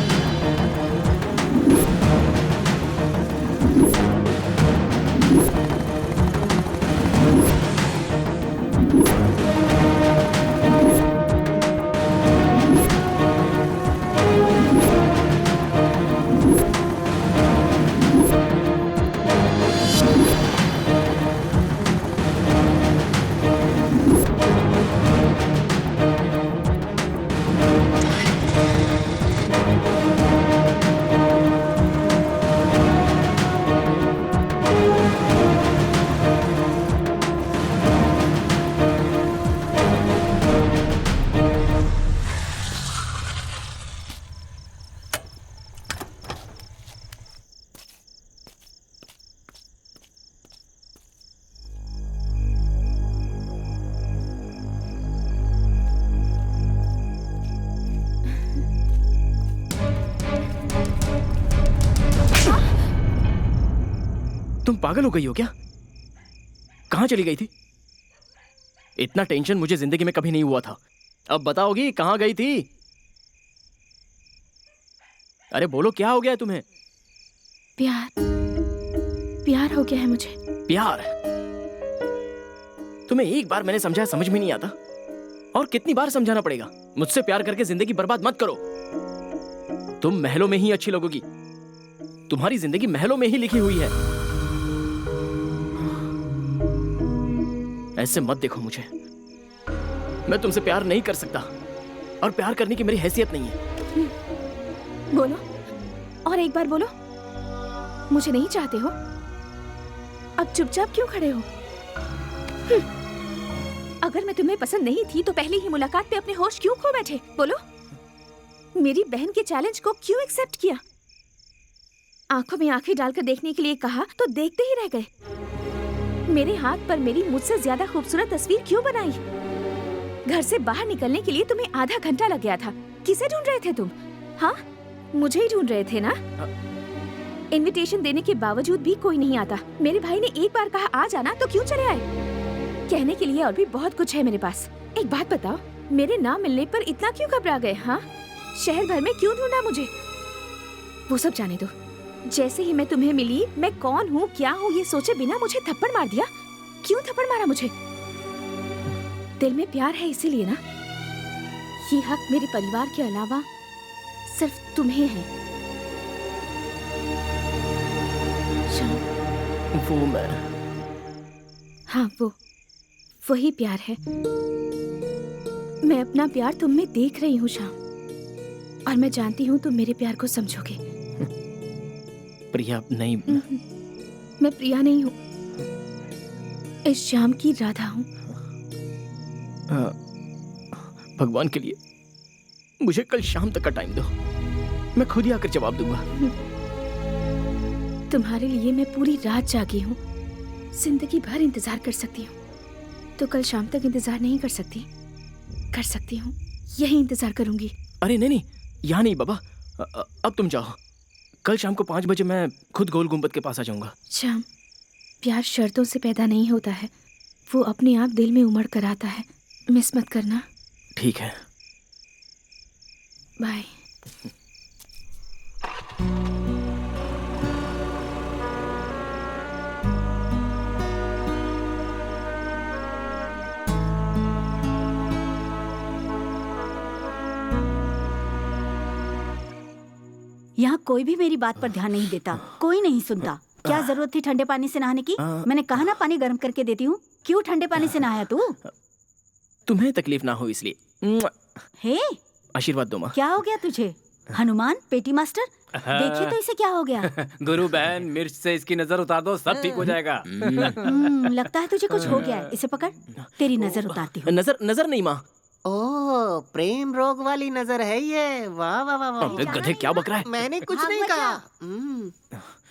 तुम पागल हो गई हो क्या? कहाँ चली गई थी? इतना टेंशन मुझे जिंदगी में कभी नहीं हुआ था। अब बताओगी कहाँ गई थी? अरे बोलो, क्या हो गया है तुम्हें? प्यार हो गया है मुझे। प्यार? तुम्हें एक बार मैंने समझाया, समझ में नहीं आता? और कितनी बार समझाना पड़ेगा? मुझसे प्यार करके जिंदगी बर्बाद मत करो। तुम महलों में ही अच्छी लगोगी। तुम्हारी जिंदगी महलों में ही लिखी हुई है। ऐसे मत देखो मुझे। मैं तुमसे प्यार नहीं कर सकता और प्यार करने की मेरी हैसियत नहीं है। बोलो, और एक बार बोलो। मुझे नहीं चाहते हो? अब चुपचाप क्यों खड़े हो? अगर मैं तुम्हें पसंद नहीं थी तो पहले ही मुलाकात पे अपने होश क्यों खो बैठे? बोलो। मेरी बहन के चैलेंज को क्यों एक्सेप्ट किया? आंखों में आंखें डालकर देखने के लिए कहा तो देखते ही रह गए। मेरे हाथ पर मेरी मुझसे ज्यादा खूबसूरत तस्वीर क्यों बनाई? घर से बाहर निकलने के लिए तुम्हें आधा घंटा लग गया था। किसे ढूंढ रहे थे तुम? हाँ, मुझे ही ढूंढ रहे थे ना? इनविटेशन देने के बावजूद भी कोई नहीं आता। मेरे भाई ने एक बार कहा आ जाना तो क्यों चले आए? कहने के लिए और भी बहुत कुछ है मेरे पास। एक बात बताओ, मेरे ना मिलने पर इतना क्यों घबरा गए? हाँ, शहर भर में क्यों ढूंढा मुझे? वो सब जाने दो। जैसे ही मैं तुम्हें मिली, मैं कौन हूँ, क्या हूँ, ये सोचे बिना मुझे थप्पड़ मार दिया। क्यों थप्पड़ मारा मुझे? दिल में प्यार है इसीलिए ना? ये हक मेरे परिवार के अलावा सिर्फ तुम्हें है। वो मैं? हाँ, वही प्यार है। मैं अपना प्यार तुम में देख रही हूँ श्याम, और मैं जानती हूँ तुम मेरे प्यार को समझोगे। प्रिया नहीं। मैं प्रिया नहीं हूँ, इस श्याम की राधा हूँ। भगवान के लिए मुझे कल शाम तक का टाइम दो, मैं खुद ही आकर जवाब दूंगा। तुम्हारे लिए मैं पूरी रात जागी हूँ। जिंदगी भर इंतजार कर सकती हूँ, तो कल शाम तक इंतजार नहीं कर सकती? कर सकती हूँ, यही इंतजार करूंगी। अरे नहीं, यहाँ नहीं बाबा। अब तुम जाओ। कल शाम को 5 बजे मैं खुद गोल गुंबद के पास आ जाऊंगा। श्याम, प्यार शर्तों से पैदा नहीं होता है, वो अपने आप दिल में उमड़ कर आता है। मिस मत करना। ठीक है, बाय। यहाँ कोई भी मेरी बात पर ध्यान नहीं देता, कोई नहीं सुनता। क्या जरूरत थी ठंडे पानी से नहाने की? मैंने कहा ना पानी गर्म करके देती हूँ। क्यों ठंडे पानी से नहाया तू? तुम्हें तकलीफ ना हो इसलिए। हे, आशीर्वाद दो माँ। क्या हो गया तुझे? हनुमान पेटी मास्टर, देखिए तो इसे क्या हो गया? गुरु बहन, मिर्च से इसकी नजर उतार दो, सब ठीक हो जाएगा। लगता है तुझे कुछ हो गया है। इसे पकड़, तेरी नजर उतारती हूँ। नजर नहीं माँ। ओह, प्रेम रोग वाली नजर है ये। वाह वाह वाह वाह। गधे, क्या बक रहा है? मैंने कुछ नहीं कहा।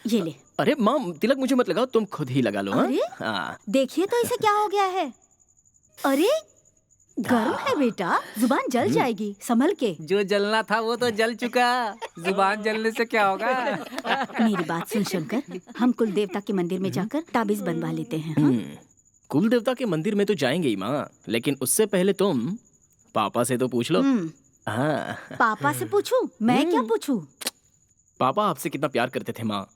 ये ले। अरे माँ, तिलक मुझे मत लगाओ, तुम खुद ही लगा लो। अरे? हाँ। देखिए तो इसे क्या हो गया है? अरे गर्म है बेटा, जुबान जल जाएगी, संभल के। जो जलना था वो तो जल चुका, जुबान जलने से क्या होगा? मेरी बात सुन शंकर, हम कुल देवता के मंदिर में जाकर ताबीज बनवा लेते हैं। हाँ? कुल देवता के मंदिर में तो जाएंगे ही माँ, लेकिन उससे पहले तुम पापा से तो पूछ लो। हाँ। पापा से पूछूं? मैं क्या पूछूं? पापा आपसे कितना प्यार करते थे माँ,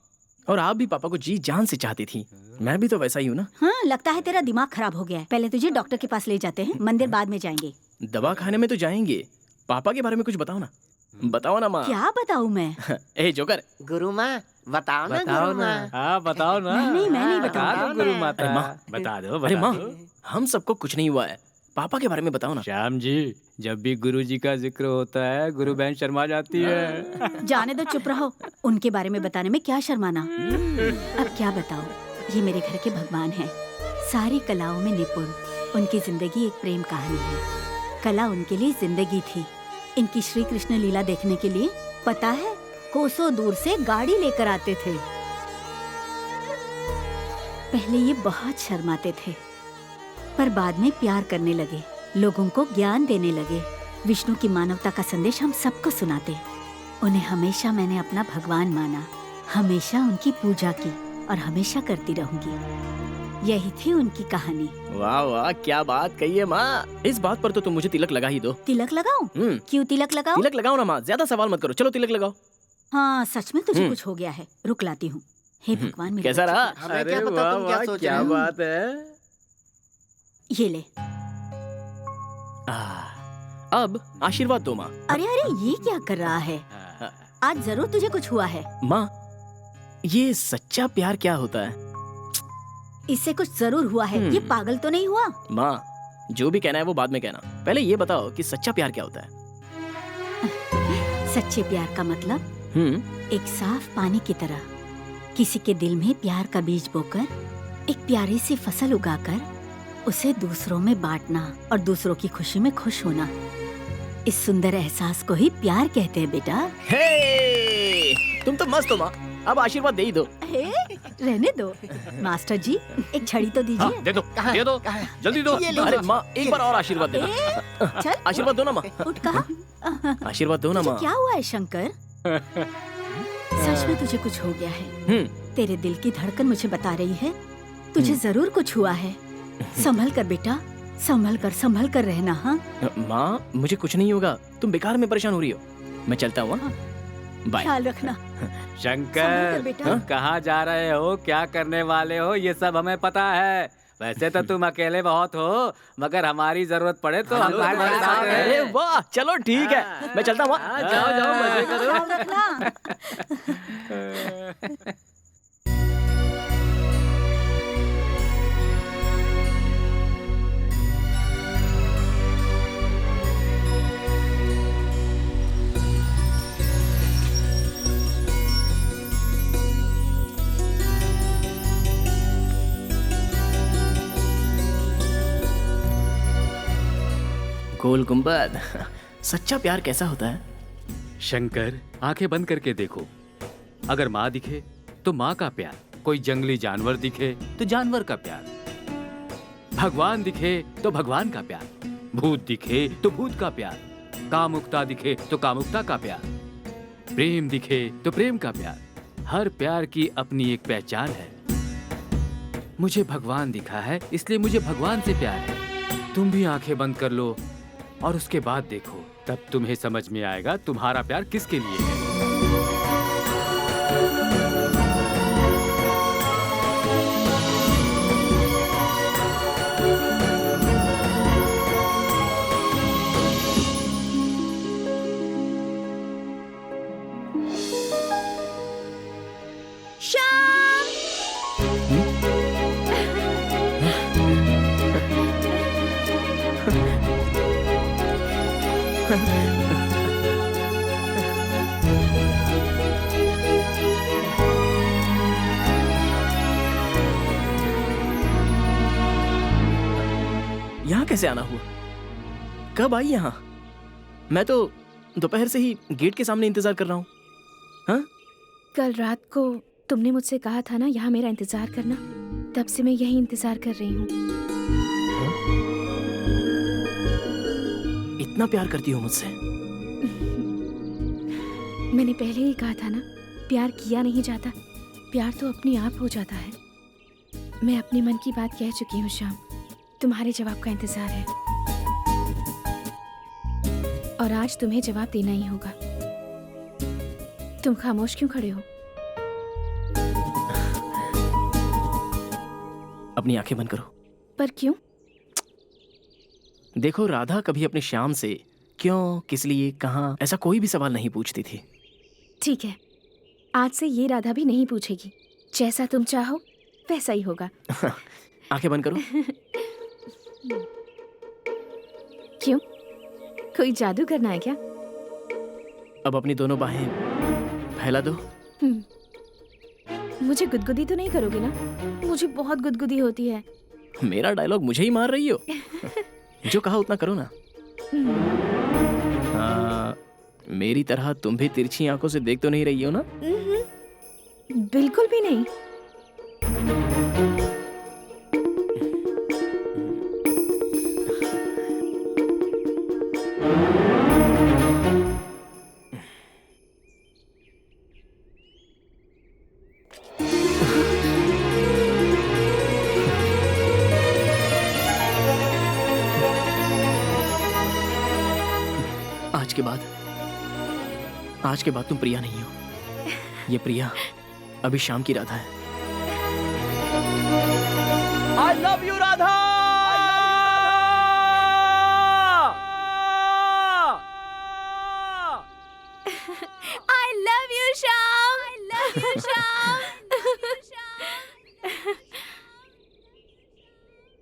और आप भी पापा को जी जान से चाहती थी। मैं भी तो वैसा ही हूँ ना। हाँ, लगता है तेरा दिमाग खराब हो गया है। पहले तुझे डॉक्टर के पास ले जाते हैं, मंदिर बाद में जाएंगे। दवा खाने में तो जाएंगे, पापा के बारे में कुछ बताओ ना। बताओ ना माँ। क्या बताऊँ मैं? ए जोकर। गुरु माँ बताओ ना, गुरु माँ। हाँ बताओ ना। मैं नहीं बता दो गुरु माता। अरे माँ बता दो। अरे माँ, हम सबको कुछ नहीं हुआ है, पापा के बारे में बताओ ना। श्याम जी, जब भी गुरु जी का जिक्र होता है गुरु बहन शर्मा जाती है। जाने दो, चुप रहो। उनके बारे में बताने में क्या शर्माना। अब क्या बताओ, ये मेरे घर के भगवान हैं, सारी कलाओं में निपुण। उनकी जिंदगी एक प्रेम कहानी है। कला उनके लिए जिंदगी थी। इनकी श्री कृष्ण लीला देखने के लिए पता है कोसों दूर से गाड़ी लेकर आते थे। पहले ये बहुत शर्माते थे, पर बाद में प्यार करने लगे, लोगों को ज्ञान देने लगे। विष्णु की मानवता का संदेश हम सबको सुनाते। उन्हें हमेशा मैंने अपना भगवान माना, हमेशा उनकी पूजा की और हमेशा करती रहूंगी। यही थी उनकी कहानी। वाह वाह, क्या बात कही है माँ। इस बात पर तो तुम मुझे तिलक लगा ही दो। तिलक लगाऊं? क्यों तिलक लगाऊं? तिलक लगाओ ना माँ, ज्यादा सवाल मत करो। चलो तिलक लगाओ। हाँ, सच में तुझे कुछ हो गया है। रुक लाती हूँ। हे भगवान, मेरे कैसा बच्चे रहा? को- हमें क्या पता तुम क्या सोच रहे हो। बात है। ये ले। अब आशीर्वाद दो माँ। अरे अरे, ये क्या कर रहा है? आज जरूर तुझे कुछ हुआ है। माँ, ये सच्चा प्यार क्या होता है? इससे कुछ जरूर हुआ है। ये पागल तो नहीं हुआ? माँ, जो भी कहना है वो बाद में कहना, पहले ये बताओ कि सच्चा प्यार क्या होता है? सच्चे प्यार का मतलब एक साफ पानी की तरह किसी के दिल में प्यार का बीज बोकर एक प्यारी सी फसल उगाकर उसे दूसरों में बांटना और दूसरों की खुशी में खुश होना। इस सुंदर एहसास को ही प्यार कहते हैं बेटा। हे, तुम तो मस्त हो माँ। अब आशीर्वाद दे ही दो। रहने दो। मास्टर जी, एक छड़ी तो दीजिए। हाँ, दे दो, दे दो, जल्दी दो। अरे माँ, एक बार और आशीर्वाद दे दो। चल, आशीर्वाद दो ना माँ। उठ कहा। आशीर्वाद दो ना तुझे माँ। क्या हुआ है शंकर? सच में तुझे कुछ हो गया है। तेरे दिल की धड़कन मुझे बता रही है तुझे जरूर कुछ हुआ है। संभल कर बेटा, संभल कर रहना। हाँ माँ, मुझे कुछ नहीं होगा, तुम बेकार में परेशान हो रही हो। मैं चलता हूँ। बाय। ख्याल रखना। संभल कर शंकर, बेटा। कहाँ जा रहे हो, क्या करने वाले हो, ये सब हमें पता है। वैसे तो तुम अकेले बहुत हो, मगर हमारी जरूरत पड़े तो हम तुम्हारे साथ हैं। अरे वाह, चलो ठीक है, मैं चलता हूँ। जाओ जाओ, मजे करो। ख्याल रखना। गोल गुंबद, सच्चा प्यार कैसा होता है? शंकर, आंखें बंद करके देखो। अगर माँ दिखे तो माँ का प्यार, कोई जंगली जानवर दिखे तो जानवर का प्यार, भगवान दिखे तो भगवान का प्यार, भूत दिखे तो भूत का प्यार, कामुकता दिखे तो कामुकता का प्यार, प्रेम दिखे तो प्रेम का प्यार। हर प्यार की अपनी एक पहचान है। मुझे भगवान दिखा है, इसलिए मुझे भगवान से प्यार है। तुम भी आंखें बंद कर लो और उसके बाद देखो, तब तुम्हें समझ में आएगा तुम्हारा प्यार किसके लिए है। यहाँ कैसे आना हुआ? कब आई यहाँ? मैं तो दोपहर से ही गेट के सामने इंतजार कर रहा हूँ। हाँ? कल रात को तुमने मुझसे कहा था ना यहाँ मेरा इंतजार करना, तब से मैं यही इंतजार कर रही हूँ। इतना प्यार करती हो मुझसे? मैंने पहले ही कहा था ना, प्यार किया नहीं जाता, प्यार तो अपने आप हो जाता है। मैं अपने मन की बात कह चुकी हूँ श्याम, तुम्हारे जवाब का इंतजार है। और आज तुम्हें जवाब देना ही होगा। तुम खामोश क्यों खड़े हो? अपनी आंखें बंद करो। पर क्यों? देखो, राधा कभी अपने श्याम से क्यों, किस लिए, कहाँ, ऐसा कोई भी सवाल नहीं पूछती थी। ठीक है, आज से ये राधा भी नहीं पूछेगी। जैसा तुम चाहो वैसा ही होगा। आंखें बंद करो। क्यों? कोई जादू करना है क्या? अब अपनी दोनों बाहें फैला दो। मुझे गुदगुदी तो नहीं करोगे ना? मुझे बहुत गुदगुदी होती है। मेरा डायलॉग मुझे ही मार रही हो? जो कहा उतना करो ना। मेरी तरह तुम भी तिरछी आंखों से देख तो नहीं रही हो ना? बिल्कुल भी नहीं। आज के बाद तुम प्रिया नहीं हो। ये प्रिया अभी शाम की राधा है। I love you, Radha. I love you, Shyam. I love you, Shyam.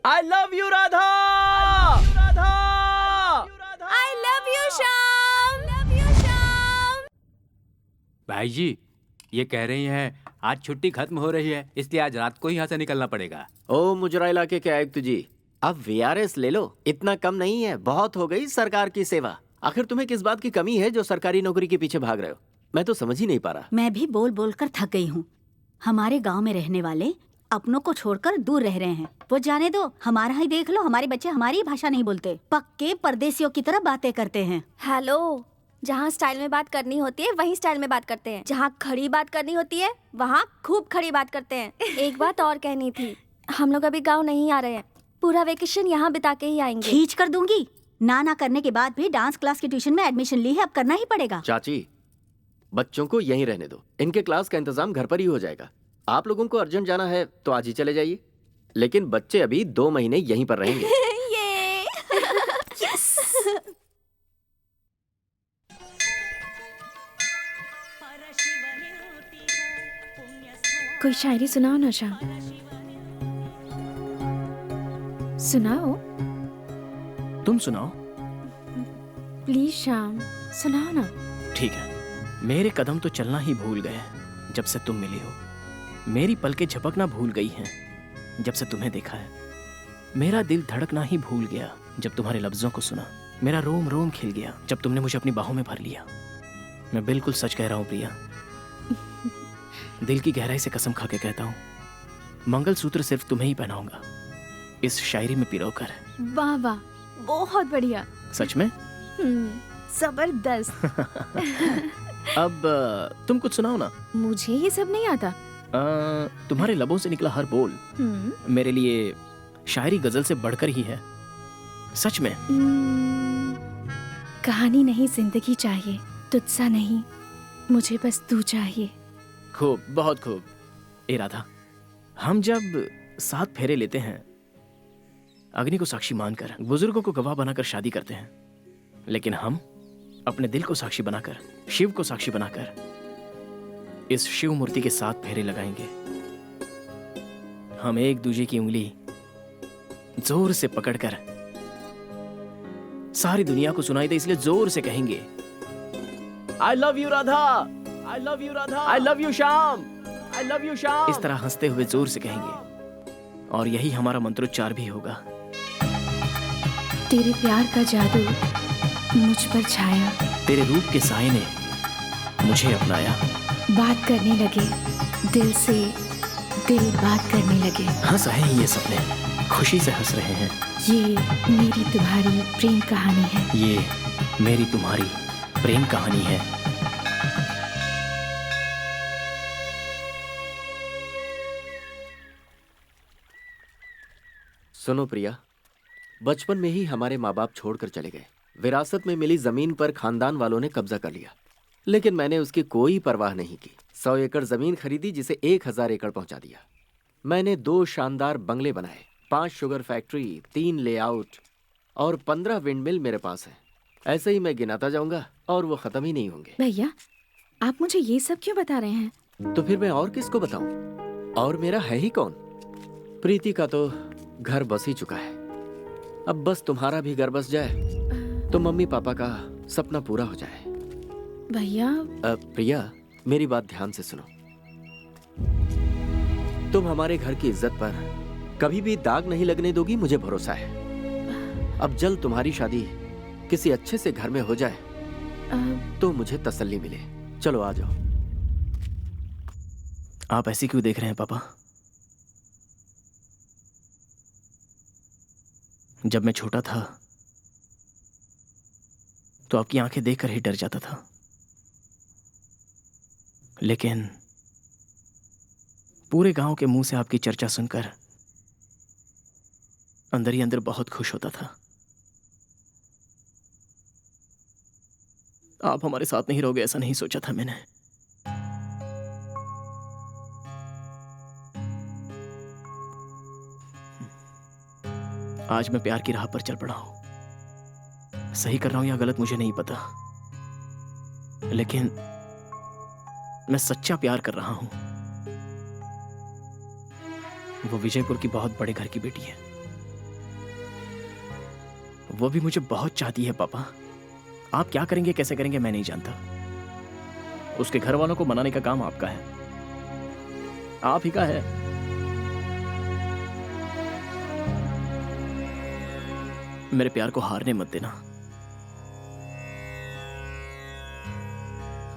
I love you, Radha. I love you, Shyam. Love you, Shyam. भाई जी, ये कह रही हैं आज छुट्टी खत्म हो रही है, इसलिए आज रात को ही यहाँ से निकलना पड़ेगा। ओ मुजरा इलाके के आयुक्त जी, अब VRS ले लो। इतना कम नहीं है, बहुत हो गई सरकार की सेवा। आखिर तुम्हें किस बात की कमी है जो सरकारी नौकरी के पीछे भाग रहे हो? मैं तो समझ ही नहीं पा रहा। मैं भी बोल बोल कर थक गई हूँ। हमारे गांव में रहने वाले अपनों को छोड़कर दूर रह रहे हैं। वो जाने दो, हमारा ही देख लो, हमारे बच्चे हमारी भाषा नहीं बोलते, पक्के परदेसियों की तरह बातें करते हैं। हेलो, जहाँ स्टाइल में बात करनी होती है वहीं स्टाइल में बात करते हैं, जहाँ खड़ी बात करनी होती है वहाँ खूब खड़ी बात करते हैं। एक बात और कहनी थी, हम लोग अभी गांव नहीं आ रहे हैं, पूरा वेकेशन यहाँ बिता के ही आएंगे। खींच कर दूंगी। ना करने के बाद भी डांस क्लास की ट्यूशन में एडमिशन ली है, अब करना ही पड़ेगा। चाची, बच्चों को यहीं रहने दो, इनके क्लास का इंतजाम घर पर ही हो जाएगा। आप लोगों को अर्जेंट जाना है तो आज ही चले जाइए, लेकिन बच्चे अभी 2 महीने यहीं पर रहेंगे। कोई शायरी सुनाओ ना श्याम, सुनाओ। तुम सुनाओ। प्लीज श्याम, सुनाओ ना। ठीक है। मेरे कदम तो चलना ही भूल गए जब से तुम मिली हो। मेरी पलकें झपकना भूल गई हैं जब से तुम्हें देखा है। मेरा दिल धड़कना ही भूल गया जब तुम्हारे लफ्जों को सुना। मेरा रोम रोम खिल गया जब तुमने मुझे अपनी बाहों में भर लिया। मैं बिल्कुल सच कह रहा हूँ प्रिया, दिल की गहराई से कसम खा के कहता हूँ, मंगलसूत्र सिर्फ तुम्हें ही पहनाऊंगा, इस शायरी में पिरोकर। वाह वाह, बहुत बढ़िया। सच में? जबरदस्त। अब तुम कुछ सुनाओ ना। मुझे ये सब नहीं आता। तुम्हारे लबों से निकला हर बोल मेरे लिए शायरी गजल से बढ़कर ही है, सच में। कहानी नहीं जिंदगी चाहिए, तुझसा नहीं, मुझे बस तू चाहिए। खूब, बहुत खूब। ए राधा, हम जब 7 फेरे लेते हैं, अग्नि को साक्षी मानकर, बुजुर्गों को गवाह बनाकर शादी करते हैं, लेकिन हम अपने दिल को साक्षी बनाकर, शिव को साक्षी बनाकर इस शिव मूर्ति के 7 फेरे लगाएंगे। हम एक दूसरे की उंगली जोर से पकड़कर, सारी दुनिया को सुनाई दे इसलिए जोर से कहेंगे, I love you Radha, I love you Radha, I love you Shyam, I love you Shyam. इस तरह हंसते हुए जोर से कहेंगे, और यही हमारा मंत्रोच्चार भी होगा। तेरे प्यार का जादू मुझ पर छाया, तेरे रूप के साए ने मुझे अपनाया। बात करने लगे दिल से, दिल बात करने लगे। हंस रहे हैं ये सपने, खुशी से हंस रहे हैं। ये मेरी तुम्हारी प्रेम कहानी है। ये मेरी तुम्हारी प्रेम कहानी है। सुनो प्रिया, बचपन में ही हमारे माँ बाप छोड़कर चले गए। विरासत में मिली जमीन पर खानदान वालों ने कब्जा कर लिया, लेकिन मैंने उसकी कोई परवाह नहीं की। 100 एकड़ जमीन खरीदी जिसे 1000 एकड़ पहुंचा दिया। मैंने 2 शानदार बंगले बनाए, 5 शुगर फैक्ट्री, 3 लेआउट और 15 विंडमिल मेरे पास है। ऐसे ही मैं गिनाता जाऊंगा और वो खत्म ही नहीं होंगे। भैया, आप मुझे ये सब क्यों बता रहे हैं? तो फिर मैं और किसको बताऊं? और मेरा है ही कौन? प्रीति का तो घर बस ही चुका है। अब बस तुम्हारा भी घर बस जाए तो मम्मी पापा का सपना पूरा हो जाए। भैया, प्रिया, मेरी बात ध्यान से सुनो। तुम हमारे घर की इज्जत पर कभी भी दाग नहीं लगने दोगी, मुझे भरोसा है। अब जल्द तुम्हारी शादी किसी अच्छे से घर में हो जाए तो मुझे तसल्ली मिले। चलो आ जाओ। आप ऐसे क्यों देख रहे हैं पापा? जब मैं छोटा था तो आपकी आंखें देखकर ही डर जाता था, लेकिन पूरे गांव के मुंह से आपकी चर्चा सुनकर अंदर ही अंदर बहुत खुश होता था। आप हमारे साथ नहीं रहोगे ऐसा नहीं सोचा था मैंने। आज मैं प्यार की राह पर चल पड़ा हूं। सही कर रहा हूं या गलत मुझे नहीं पता, लेकिन मैं सच्चा प्यार कर रहा हूं। वो विजयपुर की बहुत बड़े घर की बेटी है। वो भी मुझे बहुत चाहती है पापा। आप क्या करेंगे कैसे करेंगे मैं नहीं जानता। उसके घर वालों को मनाने का काम आपका है, आप ही का है। मेरे प्यार को हारने मत देना।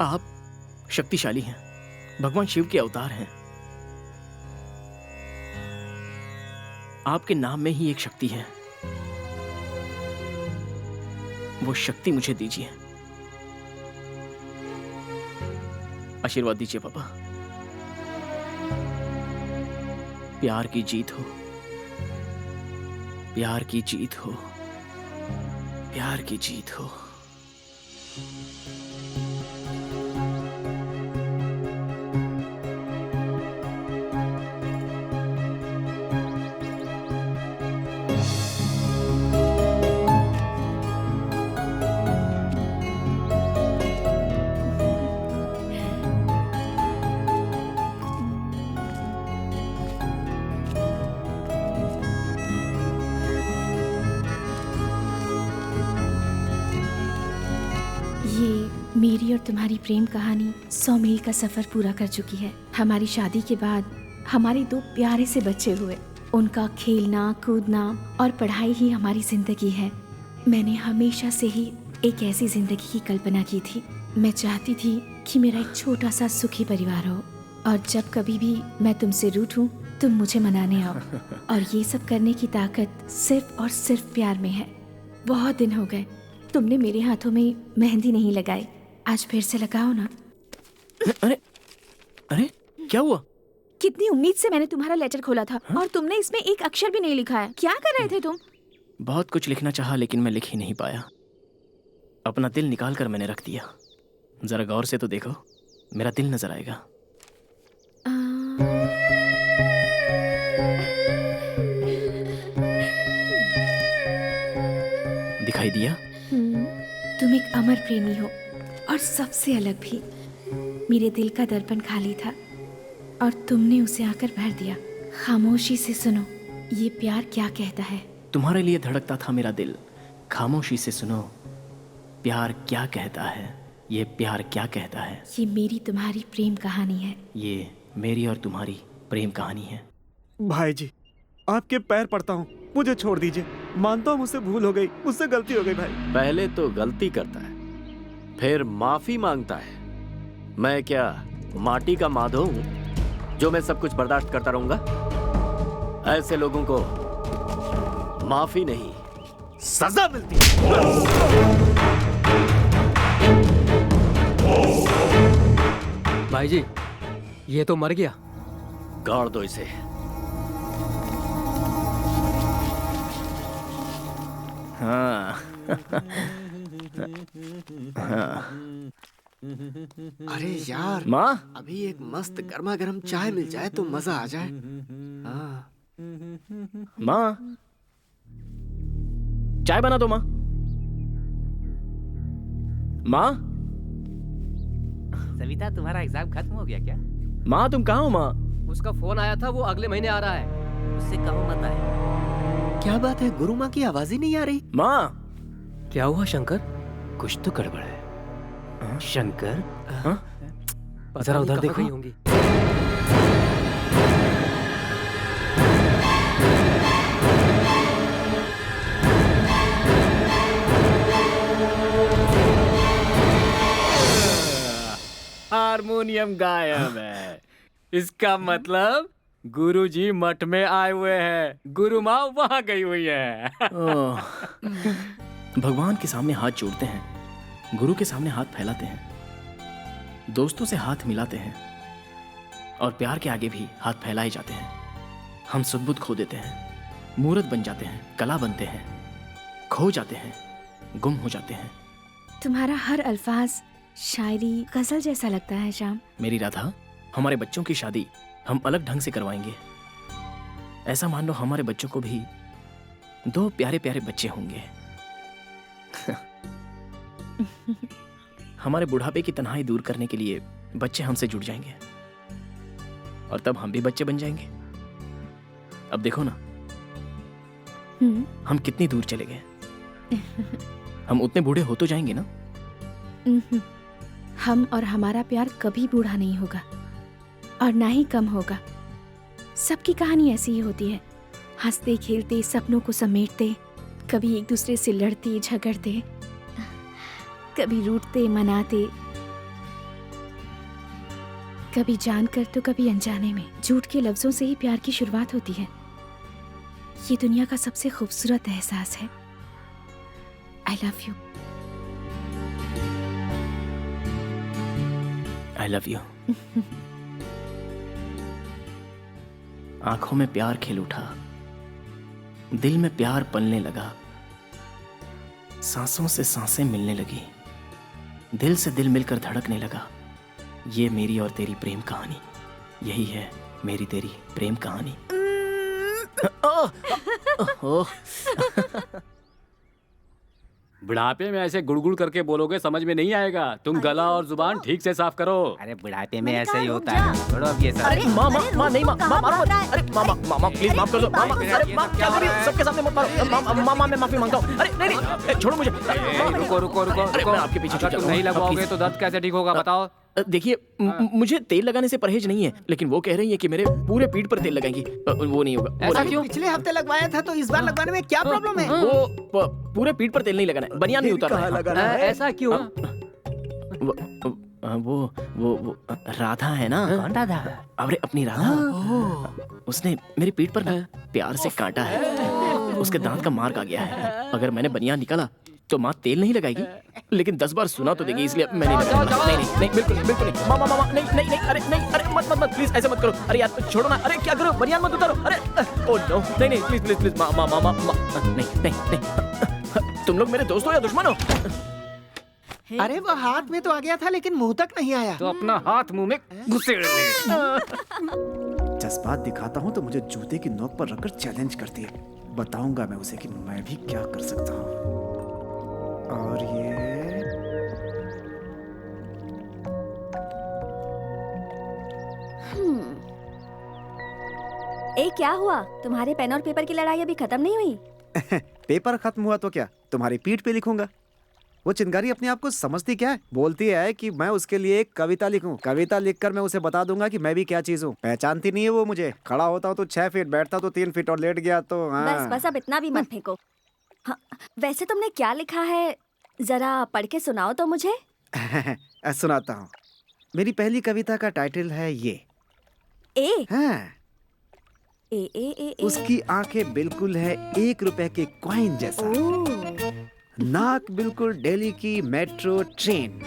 आप शक्तिशाली हैं, भगवान शिव के अवतार हैं। आपके नाम में ही एक शक्ति है। वो शक्ति मुझे दीजिए, आशीर्वाद दीजिए पापा। प्यार की जीत हो, प्यार की जीत हो, प्यार की जीत हो। मेरी और तुम्हारी प्रेम कहानी 100 मील का सफर पूरा कर चुकी है। हमारी शादी के बाद हमारे 2 प्यारे से बच्चे हुए। उनका खेलना, कूदना और पढ़ाई ही हमारी जिंदगी है। मैंने हमेशा से ही एक ऐसी जिंदगी की कल्पना की थी। मैं चाहती थी कि मेरा एक छोटा सा सुखी परिवार हो, और जब कभी भी मैं तुमसे रूठूं तुम मुझे मनाने आओ। और ये सब करने की ताकत सिर्फ और सिर्फ प्यार में है। बहुत दिन हो गए तुमने मेरे हाथों में मेहंदी नहीं लगाई, आज फिर से लगाओ ना। अरे अरे क्या हुआ? कितनी उम्मीद से मैंने तुम्हारा लेटर खोला था, और तुमने इसमें एक अक्षर भी नहीं लिखा है। क्या कर रहे थे तुम? बहुत कुछ लिखना चाहा लेकिन मैं लिख ही नहीं पाया। अपना दिल निकाल कर मैंने रख दिया। जरा गौर से तो देखो, मेरा दिल नजर आएगा। दिखाई दिया? तुम एक अमर प्रेमी हो, और सबसे अलग भी। मेरे दिल का दर्पण खाली था और तुमने उसे आकर भर दिया। खामोशी से सुनो, ये प्यार क्या कहता है। तुम्हारे लिए धड़कता था मेरा दिल, खामोशी से सुनो प्यार क्या कहता है। ये प्यार क्या कहता है। ये मेरी तुम्हारी प्रेम कहानी है। ये मेरी और तुम्हारी प्रेम कहानी है। भाई जी, आपके पैर पड़ता हूँ, मुझे छोड़ दीजिए। मानता हूँ मुझसे भूल हो गई, मुझसे गलती हो गई भाई। पहले तो गलती करता है, फिर माफी मांगता है। मैं क्या माटी का माधो हूं जो मैं सब कुछ बर्दाश्त करता रहूंगा? ऐसे लोगों को माफी नहीं, सजा मिलती है। भाई जी, ये तो मर गया। गाड़ दो इसे। हाँ अरे यार, माँ, अभी एक मस्त गर्मा गर्म चाय मिल जाए तो मजा आ जाए। हाँ। माँ, चाय बना दो माँ। माँ, सविता, तुम्हारा एग्जाम खत्म हो गया क्या? माँ तुम कहाँ हो माँ? उसका फोन आया था, वो अगले महीने आ रहा है। उससे कहो मत आए। क्या बात है, गुरु माँ की आवाज ही नहीं आ रही। माँ, क्या हुआ शंकर? कुछ तो गड़बड़ है। शंकर, जरा उधर देखो। होंगी। हारमोनियम गायब है। इसका मतलब गुरुजी मठ में आए हुए हैं, गुरु माँ वहां गई हुई है। भगवान के सामने हाथ जोड़ते हैं, गुरु के सामने हाथ फैलाते हैं, दोस्तों से हाथ मिलाते हैं और प्यार के आगे भी हाथ फैलाए जाते हैं। हम सुध-बुध खो देते हैं, मूर्त बन जाते हैं, कला बनते हैं, खो जाते हैं, गुम हो जाते हैं। तुम्हारा हर अल्फाज शायरी गजल जैसा लगता है श्याम। मेरी राधा, हमारे बच्चों की शादी हम अलग ढंग से करवाएंगे। ऐसा मान लो हमारे बच्चों को भी 2 प्यारे प्यारे बच्चे होंगे। हमारे बुढ़ापे की तन्हाई दूर करने के लिए बच्चे हमसे जुड़ जाएंगे और तब हम भी बच्चे बन जाएंगे। अब देखो ना, हम कितनी दूर चले गए। हम उतने बूढ़े हो तो जाएंगे ना। हम और हमारा प्यार कभी बूढ़ा नहीं होगा और ना ही कम होगा। सबकी कहानी ऐसी ही होती है, हंसते खेलते सपनों को समेटते, कभी एक दूसरे से लड़ते झगड़ते, कभी रूठते मनाते, कभी जानकर तो कभी अनजाने में। झूठ के लफ्जों से ही प्यार की शुरुआत होती है। ये दुनिया का सबसे खूबसूरत एहसास है। I love you. I love you. आंखों में प्यार खिल उठा, दिल में प्यार पलने लगा, सांसों से सांसें मिलने लगी, दिल से दिल मिलकर धड़कने लगा। ये मेरी और तेरी प्रेम कहानी, यही है मेरी तेरी प्रेम कहानी। बुढ़ापे में ऐसे गुड़गुड़ करके बोलोगे समझ में नहीं आएगा। तुम गला और जुबान ठीक से साफ करो। अरे बुढ़ापे में ऐसे ही होता है। छोड़ो अब ये सब। अरे माँ नहीं माँ मारो मत। अरे मामा प्लीज माफ कर दो। मामा, अरे माँ क्या कर रही हो? सबके सामने मत मारो। मामा मैं माफी मांगता हूँ। अरे नहीं छोड़ो मुझे। रुको। अरे मैं आपके पीछे अगर तुम नहीं लगवाओगे तो दर्द कैसे ठीक होगा बताओ? देखिए मुझे तेल लगाने से परहेज नहीं है, लेकिन वो कह रही है कि मेरे पूरे पीठ पर तेल लगाएंगी। वो नहीं होगा। ऐसा क्यों? पिछले हफ्ते लगवाया था तो इस बार लगवाने में क्या प्रॉब्लम है? वो पूरे पीठ पर तेल नहीं लगाना है, बनियान नहीं उतारना है। ऐसा क्यों? वो राधा है ना। कौन राधा? अरे अपनी राधा। उसने मेरी पीठ पर ना प्यार से काटा है, उसके दांत का मार्क आ गया है। अगर मैंने बनियान निकाला तो माँ तेल नहीं लगाएगी, लेकिन 10 बार सुना तो देगी, इसलिए मैं नहीं लगाऊंगा। नहीं बिल्कुल नहीं। मामा नहीं अरे मत प्लीज ऐसे मत करो। अरे यार छोड़ो ना। अरे क्या करो, बनियान मत उतारो। अरे ओ नो नहीं प्लीज मामा नहीं। तुम लोग मेरे दोस्त हो या दुश्मन हो? अरे वो हाथ में तो आ गया था लेकिन मुंह तक नहीं आया। तो अपना हाथ मुंह में घुसेड़ ले। जज्बात दिखाता हूँ तो मुझे जूते की नोक पर रखकर चैलेंज करती है। बताऊंगा मैं उसे कि मैं भी क्या कर सकता हूँ। और ये क्या हुआ? तुम्हारे पेन और पेपर की लड़ाई अभी खत्म नहीं हुई? पेपर खत्म हुआ तो क्या, तुम्हारी पीठ पे लिखूंगा। वो चिंगारी अपने आप को समझती क्या है? बोलती है कि मैं उसके लिए एक कविता लिखूं। कविता लिखकर मैं उसे बता दूंगा कि मैं भी क्या चीज हूँ। पहचानती नहीं है वो मुझे। खड़ा होता हूँ तो 6 फीट, बैठता तो 3 फीट और लेट गया तो हाँ। बस अब इतना भी मत फेंको। हाँ, वैसे तुमने क्या लिखा है, जरा पढ़ के सुनाओ तो मुझे। सुनाता हूँ। मेरी पहली कविता का टाइटल है ये। ए? हाँ। ए। उसकी आंखें बिल्कुल है 1 रुपए के कॉइन जैसा, नाक बिल्कुल दिल्ली की मेट्रो ट्रेन,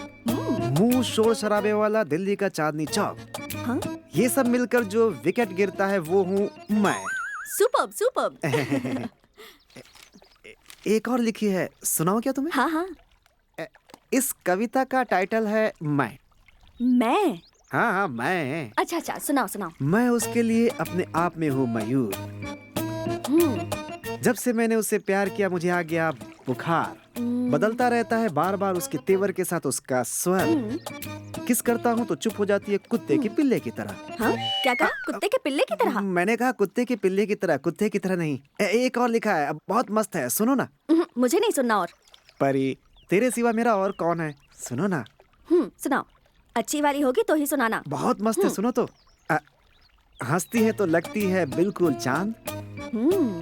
मुंह शोर शराबे वाला दिल्ली का चांदनी चौक। हाँ? ये सब मिलकर जो विकेट गिरता है वो हूँ मैं। सुपर्ब। एक और लिखी है, सुनाओ क्या तुम्हें? हाँ। इस कविता का टाइटल है मैं। मैं? हाँ हाँ मैं। अच्छा अच्छा, सुनाओ सुनाओ। मैं उसके लिए अपने आप में हूँ मयूर। जब से मैंने उससे प्यार किया मुझे आ गया बुखार। बदलता रहता है बार बार उसके तेवर के साथ उसका स्वर। किस करता हूँ तो चुप हो जाती है कुत्ते के पिल्ले की तरह। हाँ? क्या कहा? कुत्ते के पिल्ले की तरह? मैंने कहा कुत्ते के पिल्ले की तरह, कुत्ते की तरह नहीं। एक और लिखा है, बहुत मस्त है, सुनो ना। मुझे नहीं सुनना। और परी तेरे सिवा मेरा और कौन है, सुनो ना। सुनाओ। अच्छी वाली होगी तो ही सुनाना। बहुत मस्त है, सुनो तो। हंसती है तो लगती है बिल्कुल चांद,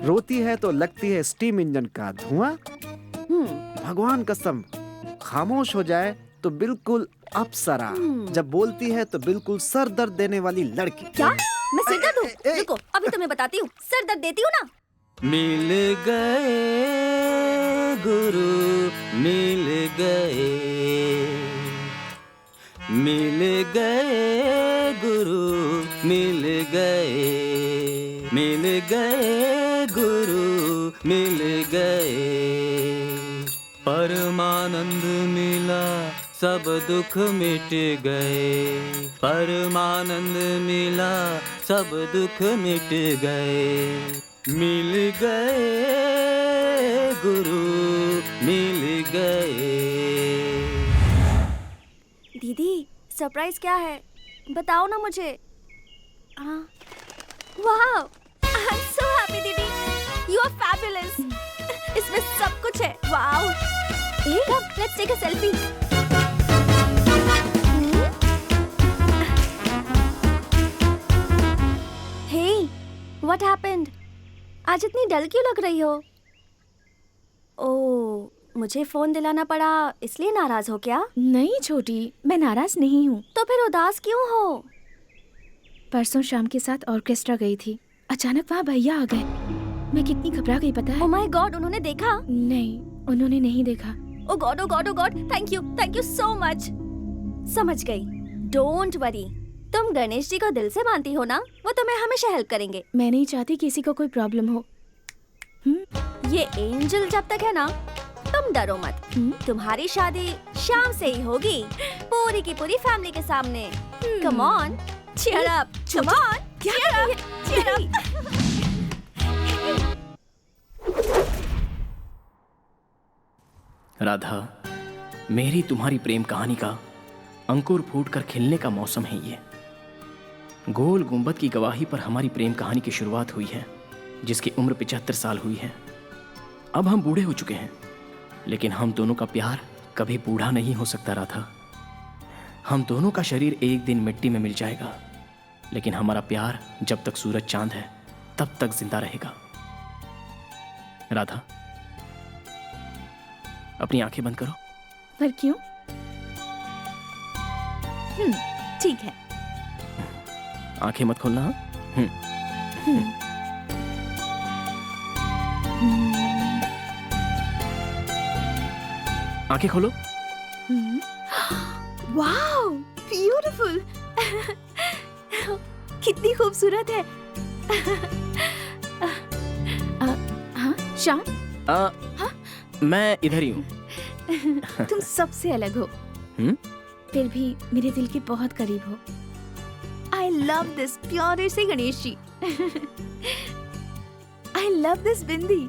रोती है तो लगती है स्टीम इंजन का धुआं। भगवान कसम खामोश हो जाए तो बिल्कुल अप्सरा, जब बोलती है तो बिल्कुल सर दर्द देने वाली लड़की। क्या? मैं सिर दर्द हूँ? रुको अभी तुम्हें बताती हूँ। सर दर्द देती हूँ ना। मिल गए गुरु मिल गए, मिल गए गुरु मिल गए, मिल गए गुरु मिल गए। परमानंद मिला सब दुख मिट गए, परमानंद मिला सब दुख मिट गए। मिल गए गुरु मिल गए। दीदी सरप्राइज क्या है बताओ ना मुझे। वाह, आई एम सो हैप्पी दीदी, यू आर फैबुलस। इसमें सब कुछ है। Wow. Come let's take a selfie. Hey what happened? आज इतनी डल क्यों लग रही हो? ओह, मुझे फोन दिलाना पड़ा इसलिए नाराज हो क्या? नहीं छोटी, मैं नाराज नहीं हूँ। तो फिर उदास क्यों हो? परसों शाम के साथ ऑर्केस्ट्रा गई थी, अचानक वहाँ भैया आ गए। मैं कितनी घबरा गई पता है? ओह माय गॉड, उन्होंने देखा? नहीं, उन्होंने नहीं देखा। Oh God thank you so much. समझ गई, डोंट वरी। तुम गणेश जी को दिल से मानती हो ना, वो तुम्हें हमेशा हेल्प करेंगे। मैं नहीं चाहती किसी को कोई प्रॉब्लम हो। ये एंजल जब तक है ना, तुम डरो मत। तुम्हारी शादी शाम से ही होगी, पूरी की पूरी फैमिली के सामने। Come on, cheer up, come on, cheer up. Radha, मेरी तुम्हारी प्रेम कहानी का अंकुर फूटकर खिलने का मौसम है ये। गोल गुंबद की गवाही पर हमारी प्रेम कहानी की शुरुआत हुई है, जिसकी उम्र 75 साल हुई है। अब हम बूढ़े हो चुके हैं, लेकिन हम दोनों का प्यार कभी बूढ़ा नहीं हो सकता राधा। हम दोनों का शरीर एक दिन मिट्टी में मिल जाएगा, लेकिन हमारा प्यार जब तक सूरज चांद है तब तक जिंदा रहेगा। राधा, अपनी आंखें बंद करो। पर क्यों? ठीक है। आंखें मत खोलना। आंखें खोलो। Wow, beautiful. कितनी खूबसूरत है। हाँ श्याम, मैं इधर ही हूँ। तुम सबसे अलग हो, फिर भी मेरे दिल के बहुत करीब हो। I love this प्यारे से Ganesh ji. I love this bindi.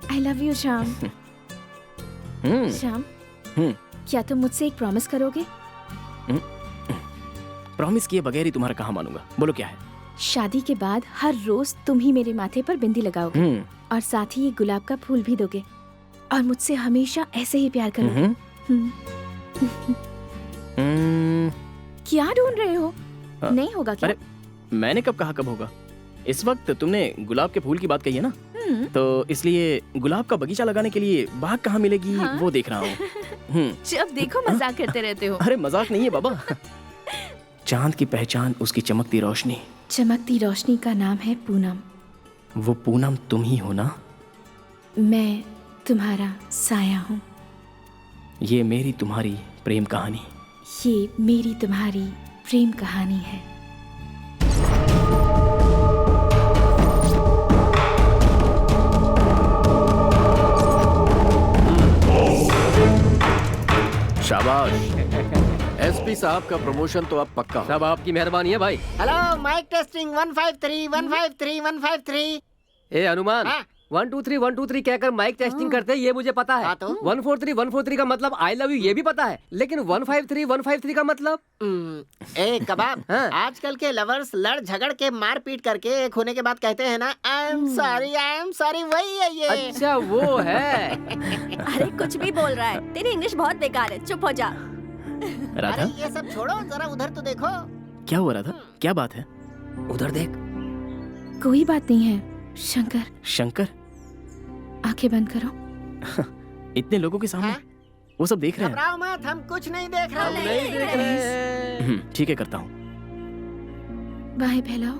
I love you Shyam. Shyam, क्या तुम मुझसे एक प्रॉमिस करोगे? प्रॉमिस किए बगैर ही तुम्हारा कहाँ मानूंगा, बोलो क्या है? शादी के बाद हर रोज तुम ही मेरे माथे पर बिंदी लगाओगे और साथ ही ये गुलाब का फूल भी दोगे और मुझसे हमेशा ऐसे ही प्यार करोगे। क्या ढूंढ रहे हो? नहीं होगा क्या? अरे मैंने कब कहा कब होगा? इस वक्त तुमने गुलाब के फूल की बात कही है ना, तो इसलिए गुलाब का बगीचा लगाने के लिए बाग कहाँ मिलेगी वो देख रहा हूँ। जब देखो मजाक करते रहते हो। अरे मजाक नहीं है बाबा। चांद की पहचान उसकी चमकती रोशनी। चमकती रोशनी का नाम है पूनम। वो पूनम तुम ही हो ना? मैं तुम्हारा साया हूँ। ये मेरी तुम्हारी प्रेम कहानी। ये मेरी तुम्हारी प्रेम कहानी है। साहब का प्रमोशन तो अब पक्का। सब आपकी मेहरबानी है भाई। Hello mike testing 153 153 153। ए हनुमान, हाँ? 123 123 कहकर माइक टेस्टिंग करते हैं, ये मुझे पता है। हाँ तो? 143 143 का मतलब आई लव यू ये भी पता है, लेकिन 153 153 का मतलब ए कबाब, हाँ। आजकल के लवर्स लड़ झगड़ के मार पीट करके एक होने के बाद कहते हैं ना आई एम सॉरी, वही है ये। अच्छा वो है। अरे कुछ भी बोल रहा है, तेरी इंग्लिश बहुत बेकार है, चुप हो जा। राधा, अरे ये सब छोड़ो, जरा उधर तो देखो। क्या हुआ राधा? क्या बात है? उधर देख। कोई बात नहीं है शंकर, शंकर? आंखें बंद करो। इतने लोगों के सामने? हाँ? वो सब देख रहे हैं। घबराओ मत, हम कुछ नहीं देख रहे। नहीं देख रहे। ठीक है, करता हूँ। बाहें फैलाओ।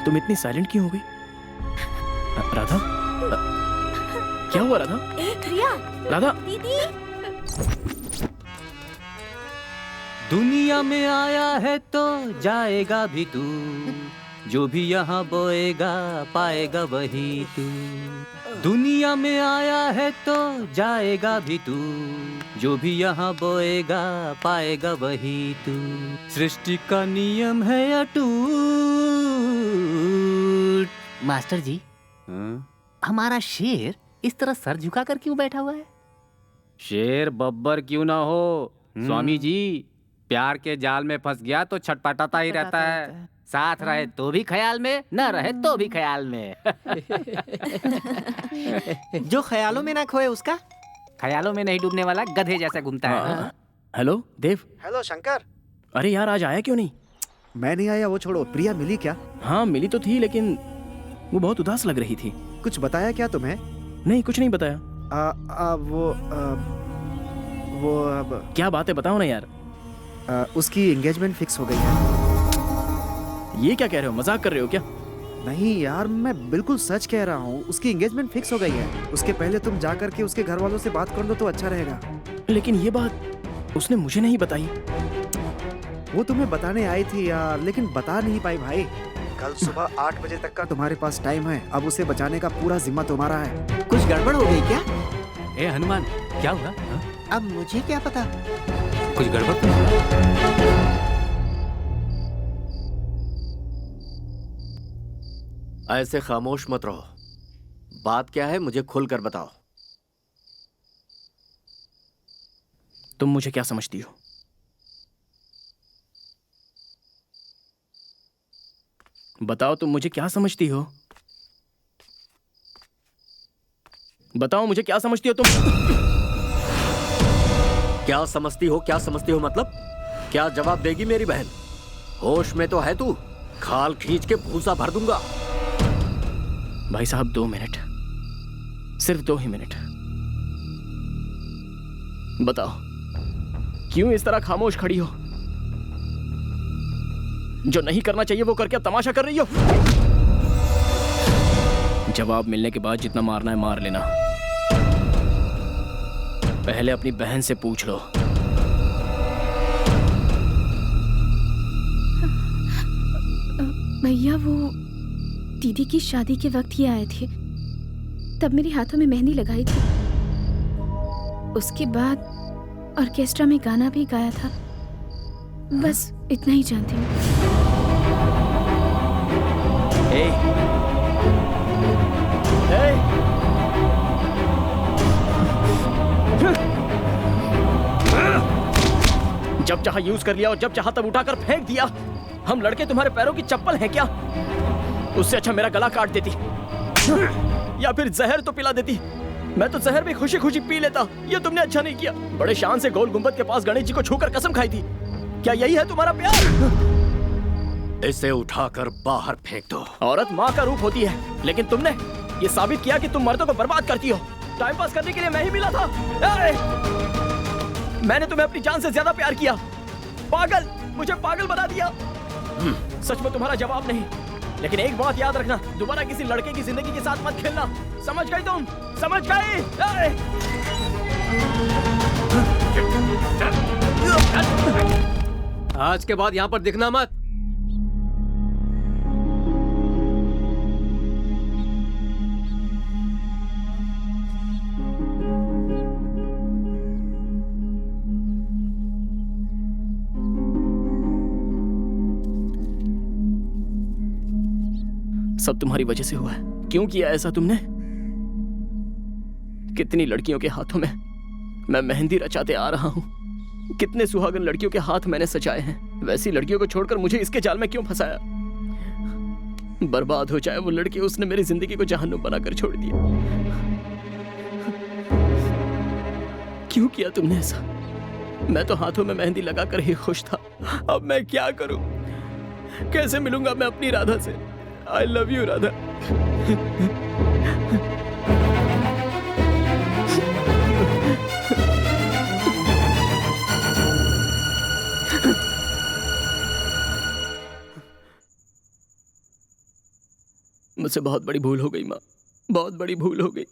तुम इतनी साइलेंट क्यों हो गई? राधा, क्या हुआ राधा? ए प्रिया, राधा, दीदी। दुनिया में आया है तो जाएगा भी तू, जो भी यहाँ बोएगा पाएगा वही तू। दुनिया में आया है तो जाएगा भी तू, जो भी यहाँ बोएगा पाएगा वही तू। सृष्टि का नियम है अटूट। मास्टर जी, हमारा शेर इस तरह सर झुका कर क्यों बैठा हुआ है? शेर बब्बर क्यों ना हो स्वामी जी, प्यार के जाल में फंस गया तो छटपटाता ही रहता है। साथ रहे तो भी ख्याल में, न रहे तो भी ख्याल में। जो ख्यालों में ना खोए उसका ख्यालों में नहीं डूबने वाला गधे जैसा घूमता है। हेलो देव। हेलो शंकर। अरे यार, आज आया क्यों नहीं? मैं नहीं आया, वो छोड़ो। प्रिया मिली क्या? हाँ मिली तो थी, लेकिन वो बहुत उदास लग रही थी। कुछ बताया क्या तुम्हें? नहीं, कुछ नहीं बताया। वो अब क्या बात है, बताओ ना यार। उसकी एंगेजमेंट फिक्स हो गई है। ये क्या कह रहे हो, मजाक कर रहे हो क्या? नहीं यार, मैं बिल्कुल सच कह रहा हूँ। उसकी एंगेजमेंट फिक्स हो गई है। उसके पहले तुम जा करके उसके घर वालों से बात कर लो तो अच्छा रहेगा। लेकिन ये बात उसने मुझे नहीं बताई। वो तुम्हें बताने आई थी यार, लेकिन बता नहीं पाई भाई। कल सुबह 8 बजे तक का तुम्हारे पास टाइम है। अब उसे बचाने का पूरा जिम्मा तुम्हारा है। कुछ गड़बड़ हो गई क्या? ए हनुमान, क्या हुआ? अब मुझे क्या पता। कुछ गड़बड़ तो नहीं? ऐसे खामोश मत रहो। बात क्या है मुझे खुलकर बताओ। तुम मुझे क्या समझती हो? बताओ, तुम मुझे क्या समझती हो? बताओ मुझे क्या समझती हो तुम? क्या समझती हो, क्या समझती हो मतलब? क्या जवाब देगी मेरी बहन? होश में तो है तू? खाल खींच के भूसा भर दूंगा। भाई साहब 2 मिनट, सिर्फ 2 ही मिनट। बताओ, क्यों इस तरह खामोश खड़ी हो? जो नहीं करना चाहिए वो करके तमाशा कर रही हो। जवाब मिलने के बाद जितना मारना है मार लेना। पहले अपनी बहन से पूछ लो। भैया वो दीदी की शादी के वक्त ही आए थे, तब मेरे हाथों में मेहंदी लगाई थी। उसके बाद ऑर्केस्ट्रा में गाना भी गाया था। बस इतना ही जानती हूँ। जब चाहा यूज कर लिया और जब चाहा तब उठाकर फेंक दिया। हम लड़के तुम्हारे पैरों की चप्पल हैं क्या? उससे अच्छा मेरा गला काट देती या फिर जहर तो पिला देती। मैं तो जहर भी खुशी खुशी पी लेता। ये तुमने अच्छा नहीं किया। बड़े शान से गोल गुंबद के पास गणेश जी को छूकर कसम खाई थी। क्या यही है तुम्हारा प्यार? इसे उठाकर बाहर फेंक दो। औरत माँ का रूप होती है, लेकिन तुमने ये साबित किया कि तुम मर्दों को बर्बाद करती हो। टाइम पास करने के लिए मैं ही मिला था। मैंने तुम्हें अपनी जान से ज्यादा प्यार किया। पागल, मुझे पागल बना दिया। सच में तुम्हारा जवाब नहीं, लेकिन एक बात याद रखना, दोबारा किसी लड़के की जिंदगी के साथ मत खेलना। समझ गई तुम? समझ गई? आज के बाद यहाँ पर दिखना मत। सब तुम्हारी वजह से हुआ है। क्यों किया ऐसा तुमने? कितनी लड़कियों के हाथों में मैं मेहंदी रचाते आ रहा हूं, कितने सुहागन लड़कियों के हाथ मैंने सजाए हैं। वैसी लड़कियों को छोड़कर मुझे इसके जाल में क्यों फंसाया? बर्बाद हो जाए वो लड़की, उसने मेरी जिंदगी को जहन्नुम बनाकर छोड़ दिया। क्यों किया तुमने ऐसा? मैं तो हाथों में मेहंदी लगाकर ही खुश था। अब मैं क्या करूं? कैसे मिलूंगा मैं अपनी राधा से? I love you Radha. मुझसे बहुत बड़ी भूल हो गई माँ, बहुत बड़ी भूल हो गई।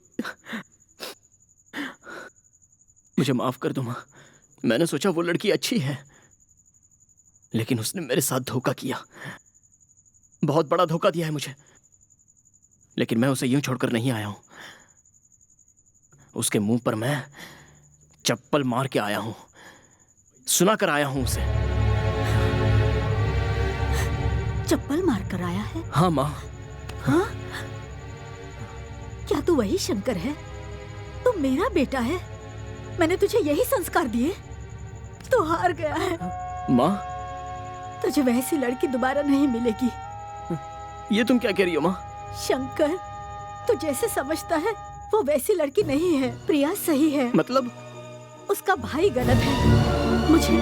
मुझे माफ कर दो माँ। मैंने सोचा वो लड़की अच्छी है, लेकिन उसने मेरे साथ धोखा किया, बहुत बड़ा धोखा दिया है मुझे। लेकिन मैं उसे यूं छोड़कर नहीं आया हूं। उसके मुंह पर मैं चप्पल मार के आया हूं, सुना कर आया हूं उसे। चप्पल मार कर आया है? हाँ माँ। हाँ? क्या तू वही शंकर है? तू मेरा बेटा है? मैंने तुझे यही संस्कार दिए? तू हार गया है माँ। तुझे वैसी लड़की दोबारा नहीं मिलेगी। ये तुम क्या कह रही हो माँ? शंकर, तू जैसे समझता है वो वैसी लड़की नहीं है। प्रिया सही है। मतलब? उसका भाई गलत है। मुझे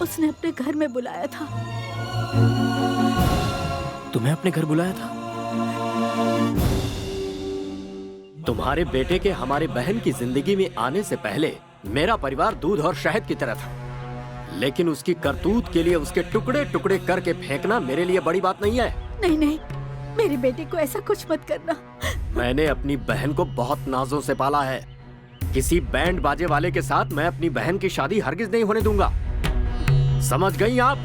उसने अपने घर में बुलाया था। तुम्हें अपने घर बुलाया था? तुम्हारे बेटे के हमारे बहन की जिंदगी में आने से पहले मेरा परिवार दूध और शहद की तरह था, लेकिन उसकी करतूत के लिए उसके टुकड़े टुकड़े करके फेंकना मेरे लिए बड़ी बात नहीं है। नहीं नहीं, मेरे बेटे को ऐसा कुछ मत करना। मैंने अपनी बहन को बहुत नाजों से पाला है। किसी बैंड बाजे वाले के साथ मैं अपनी बहन की शादी हरगिज नहीं होने दूंगा। समझ गई आप?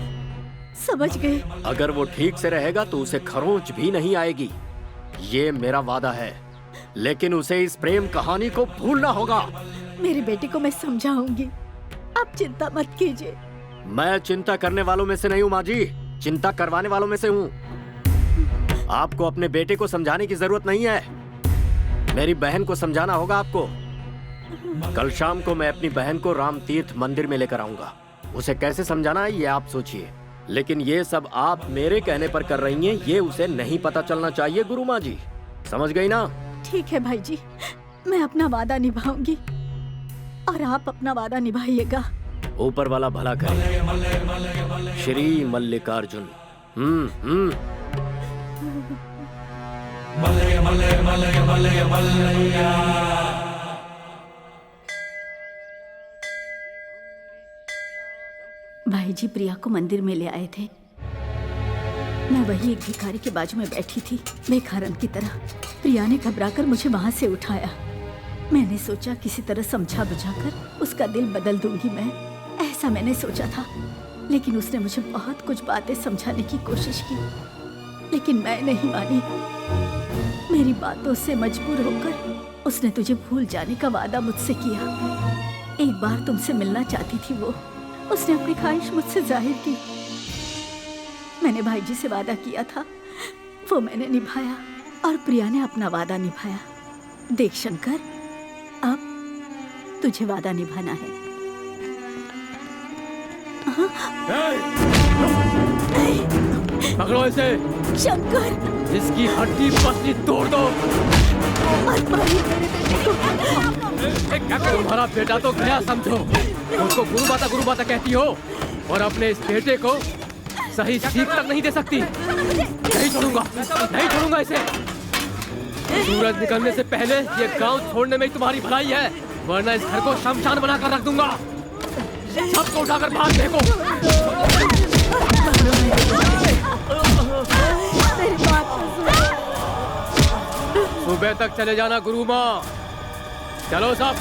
समझ गए। अगर वो ठीक से रहेगा तो उसे खरोंच भी नहीं आएगी, ये मेरा वादा है। लेकिन उसे इस प्रेम कहानी को भूलना होगा। मेरे बेटे को मैं समझाऊंगी, आप चिंता मत कीजिए। मैं चिंता करने वालों में से नहीं हूँ माँ जी, चिंता करवाने वालों में से हूँ। आपको अपने बेटे को समझाने की जरूरत नहीं है, मेरी बहन को समझाना होगा आपको। कल शाम को मैं अपनी बहन को राम तीर्थ मंदिर में लेकर आऊंगा। उसे कैसे समझाना है ये आप सोचिए, लेकिन ये सब आप मेरे कहने पर कर रही हैं, ये उसे नहीं पता चलना चाहिए गुरु माँ जी। समझ गई ना? ठीक है भाई जी, मैं अपना वादा निभाऊंगी और आप अपना वादा निभाइएगा। ऊपर वाला भला करे। श्री मल्लिकार्जुन। भाई जी प्रिया को मंदिर में ले आए थे। मैं वही एक भिखारी के बाजू में बैठी थी, बेखारन की तरह। प्रिया ने घबराकर मुझे वहां से उठाया। मैंने सोचा किसी तरह समझा बुझाकर उसका दिल बदल दूंगी मैं, ऐसा मैंने सोचा था। लेकिन उसने मुझे बहुत कुछ बातें समझाने की कोशिश की, लेकिन मैं नहीं मानी। मेरी बातों से मजबूर होकर उसने तुझे भूल जाने का वादा मुझसे किया। एक बार तुमसे मिलना चाहती थी वो, उसने अपनी ख्वाहिश मुझसे जाहिर की। मैंने भाई जी से वादा किया था, वो मैंने निभाया और प्रिया ने अपना वादा निभाया। देख शंकर, अब तुझे वादा निभाना है। पकड़ो इसे। शंकर, इसकी हड्डी पसली तोड़ दो। तुम्हारा बेटा तो गया समझो, उसको गुरु माता कहती हो और अपने इस बेटे को सही सीख तक नहीं दे सकती। नहीं छोड़ूंगा इसे। सूरज निकलने से पहले ये गांव छोड़ने में ही तुम्हारी भलाई है, वरना इस घर को शमशान बनाकर रख दूंगा। सबको उठाकर बाहर फेंको। सुबह तक चले जाना गुरु माँ। चलो सब।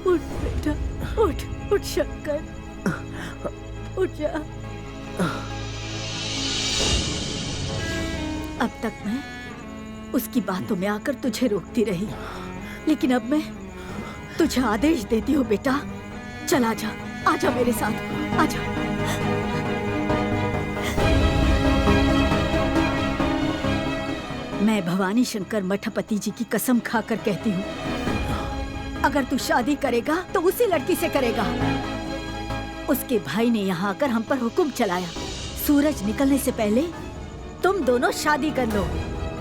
उठ बेटा, उठ शंकर, उठ जा। अब तक मैं उसकी बातों में आकर तुझे रोकती रही, लेकिन अब मैं तुझे आदेश देती हूँ बेटा, चल आजा, आजा मेरे साथ, आजा। मैं भवानी शंकर मठपति जी की कसम खाकर कहती हूँ, अगर तू शादी करेगा तो उसी लड़की से करेगा। उसके भाई ने यहाँ आकर हम पर हुक्म चलाया, सूरज निकलने से पहले तुम दोनों शादी कर लो।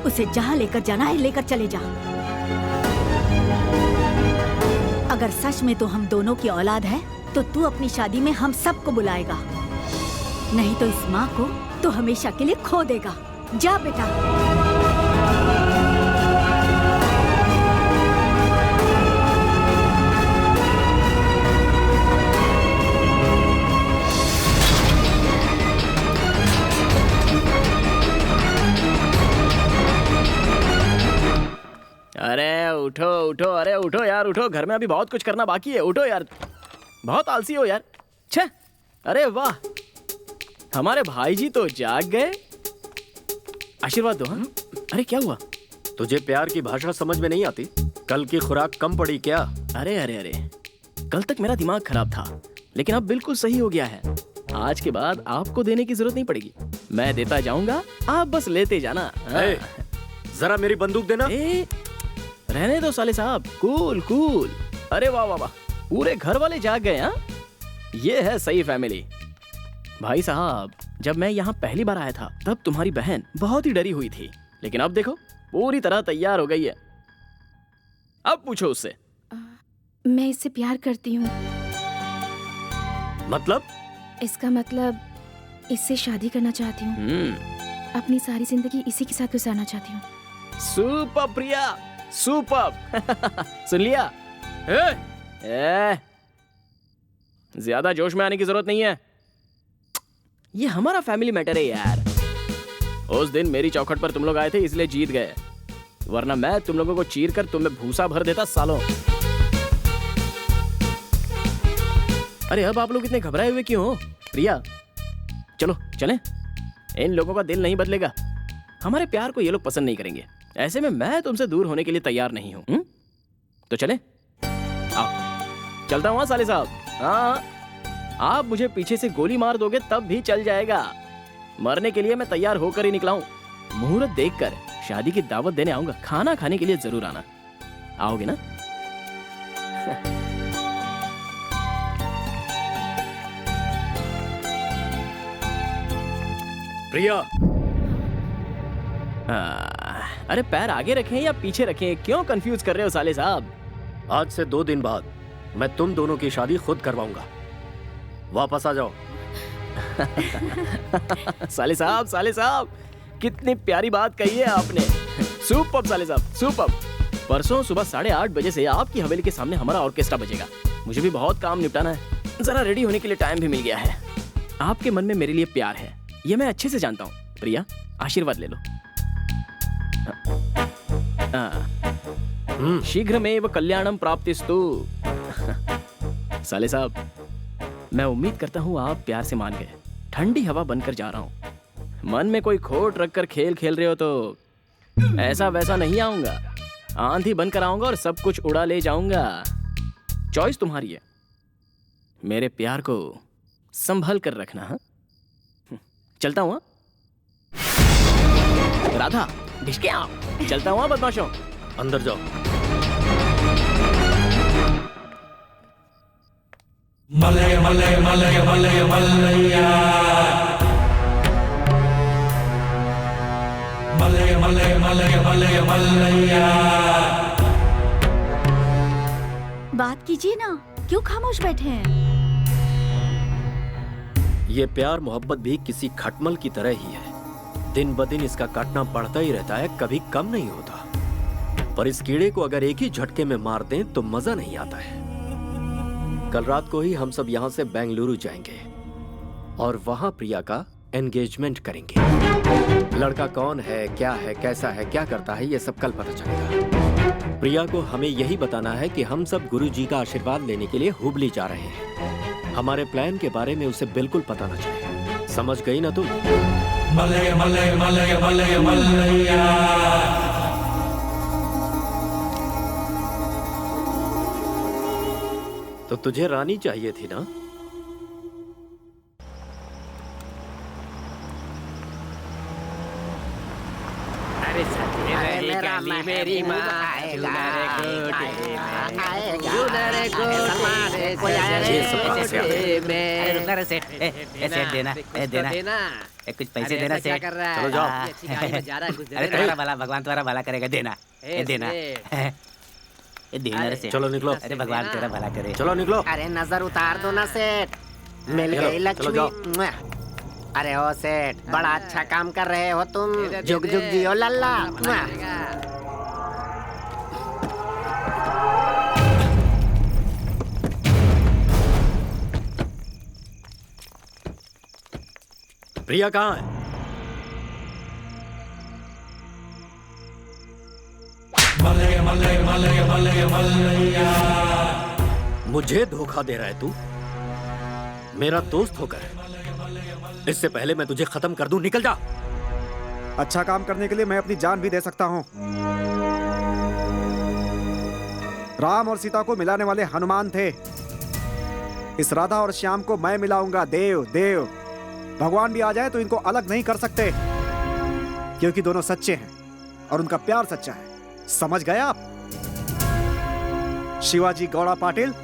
उसे जहाँ लेकर जाना है लेकर चले जा। अगर सच में तो हम दोनों की औलाद है तो तू अपनी शादी में हम सबको बुलाएगा, नहीं तो इस माँ को तू हमेशा के लिए खो देगा। जा बेटा। अरे उठो उठो, अरे उठो यार, उठो, घर में अभी बहुत कुछ करना बाकी है। उठो यार, बहुत आलसी हो यार। छे, अरे वाह, हमारे भाई जी तो जाग गए। आशीर्वाद दो। हाँ, अरे क्या हुआ? तुझे प्यार की भाषा समझ में नहीं आती? कल की खुराक कम पड़ी क्या? अरे अरे अरे, कल तक मेरा दिमाग खराब था, लेकिन अब बिल्कुल सही हो गया है। आज के बाद आपको देने की जरूरत नहीं पड़ेगी, मैं देता जाऊंगा, आप बस लेते जाना। जरा मेरी बंदूक देना। रहने दो साले साहब, कूल कूल। अरे वाह वाह वाह, पूरे घर वाले जाग गए। हाँ, ये है सही फैमिली। भाई साहब, जब मैं यहाँ पहली बार आया था तब तुम्हारी बहन बहुत ही डरी हुई थी, लेकिन अब देखो पूरी तरह तैयार हो गई है। अब पूछो उससे। मैं इससे प्यार करती हूँ। मतलब? इसका मतलब इससे शादी करना चाहती हूँ, अपनी सारी जिंदगी इसी के साथ गुजारना चाहती हूँ। सुपर प्रिया, सुपर। सुन लिया? ज्यादा जोश में आने की जरूरत नहीं है, ये हमारा फैमिली मैटर है यार। उस दिन मेरी चौखट पर तुम लोग आए थे इसलिए जीत गए, वरना मैं तुम लोगों को चीर कर तुम में भूसा भर देता सालों। अरे अब आप लोग इतने घबराए हुए क्यों हो? प्रिया, चलो चलें। इन लोगों का दिल नहीं बदलेगा, हमारे प्यार को ये लोग पसंद नहीं करेंगे। ऐसे में मैं तुमसे दूर होने के लिए तैयार नहीं हूं। तो चलें? आओ, चलता हूं साले साहब। हाँ, आप मुझे पीछे से गोली मार दोगे तब भी चल जाएगा, मरने के लिए मैं तैयार होकर ही निकला हूं। मुहूर्त देखकर शादी की दावत देने आऊंगा, खाना खाने के लिए जरूर आना। आओगे ना? प्रिया। अरे पैर आगे रखें या पीछे रखें, क्यों कंफ्यूज कर रहे हो साले साहब? आज से 2 दिन बाद मैं तुम दोनों की शादी खुद करवाऊंगा, वापस आ जाओ। साले साहब, कितनी प्यारी बात कही है आपने। सुपर साले साहब, सुपर। परसों सुबह 8:30 बजे से आपकी हवेली के सामने हमारा ऑर्केस्ट्रा बजेगा। मुझे भी बहुत काम निपटाना है, जरा रेडी होने के लिए टाइम भी मिल गया है। आपके मन में मेरे लिए प्यार है, ये मैं अच्छे से जानता हूँ। प्रिया, आशीर्वाद ले लो। शीघ्रमेव कल्याणम प्राप्तिस्तु। साले साहब, मैं उम्मीद करता हूँ आप प्यार से मान गए। ठंडी हवा बनकर जा रहा हूँ, मन में कोई खोट रखकर खेल खेल रहे हो तो ऐसा वैसा नहीं आऊंगा, आंधी बनकर आऊंगा और सब कुछ उड़ा ले जाऊंगा। चॉइस तुम्हारी है, मेरे प्यार को संभल कर रखना। हाँ, चलता हूँ। राधा, ढिशके आओ। चलता हूँ बदमाशों। अंदर जाओ। Malay Malay Malay Malay Malaiya, Malay Malay Malay Malay Malaiya. बात कीजिए ना, क्यों खामोश बैठे हैं? ये प्यार मोहब्बत भी किसी खटमल की तरह ही है, दिन ब दिन इसका काटना बढ़ता ही रहता है, कभी कम नहीं होता। पर इस कीड़े को अगर एक ही झटके में मार दें तो मजा नहीं आता है। कल रात को ही हम सब यहाँ से बेंगलुरु जाएंगे और वहाँ प्रिया का एंगेजमेंट करेंगे। लड़का कौन है, क्या है, कैसा है, क्या करता है, ये सब कल पता चलेगा। प्रिया को हमें यही बताना है कि हम सब गुरुजी का आशीर्वाद लेने के लिए हुबली जा रहे हैं। हमारे प्लान के बारे में उसे बिल्कुल पता न चले। समझ गई ना तुम? Malay Malay Malay Malay Malaiya. तो तुझे रानी चाहिए थी ना? मेरा मेरी माँ आएगा, सेठ देना कुछ पैसे देना सेठ। चलो जाओ। अरे तुम्हारा भला, भगवान तुम्हारा भला करेगा। देना देना देना रे सेठ। चलो निकलो। अरे भगवान तेरा भला करे। चलो निकलो। अरे नजर उतार दो ना सेठ, मिल गई लक्ष्मी। अरे ओ सेठ, बड़ा अच्छा काम कर रहे हो तुम। जुग जुग जियो लल्ला। प्रिया कहाँ है? Malay Malay Malay Malay Malaiya. मुझे धोखा दे रहा है तू? मेरा दोस्त होकर। इससे पहले मैं तुझे खत्म कर दूं, निकल जा। अच्छा काम करने के लिए मैं अपनी जान भी दे सकता हूँ। राम और सीता को मिलाने वाले हनुमान थे। इस राधा और श्याम को मैं मिलाऊंगा। देव देव भगवान भी आ जाए तो इनको अलग नहीं कर सकते, क्योंकि दोनों सच्चे हैं और उनका प्यार सच्चा है। समझ गए आप? शिवाजी गौड़ा पाटिल,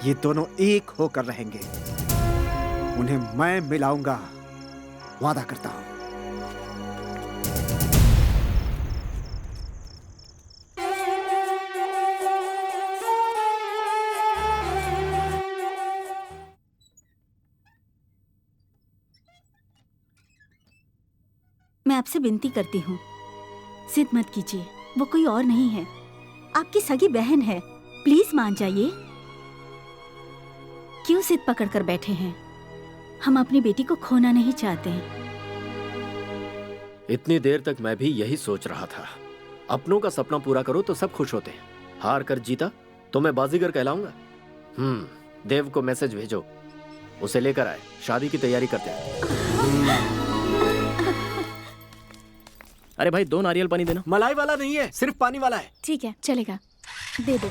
ये दोनों एक होकर रहेंगे। उन्हें मैं मिलाऊंगा, वादा करता हूं। मैं आपसे विनती करती हूँ, जिद मत कीजिए। वो कोई और नहीं है, आपकी सगी बहन है। प्लीज मान जाइए। क्यों जिद पकड़ कर बैठे हैं? हम अपनी बेटी को खोना नहीं चाहते हैं। इतनी देर तक मैं भी यही सोच रहा था। अपनों का सपना पूरा करो तो सब खुश होते हैं। हार कर जीता तो मैं बाजीगर कहलाऊंगा। देव को मैसेज भेजो, उसे लेकर आए। शादी की तैयारी करते हैं। अरे भाई 2 नारियल पानी देना। मलाई वाला नहीं है, सिर्फ पानी वाला है। ठीक है, चलेगा, दे दो।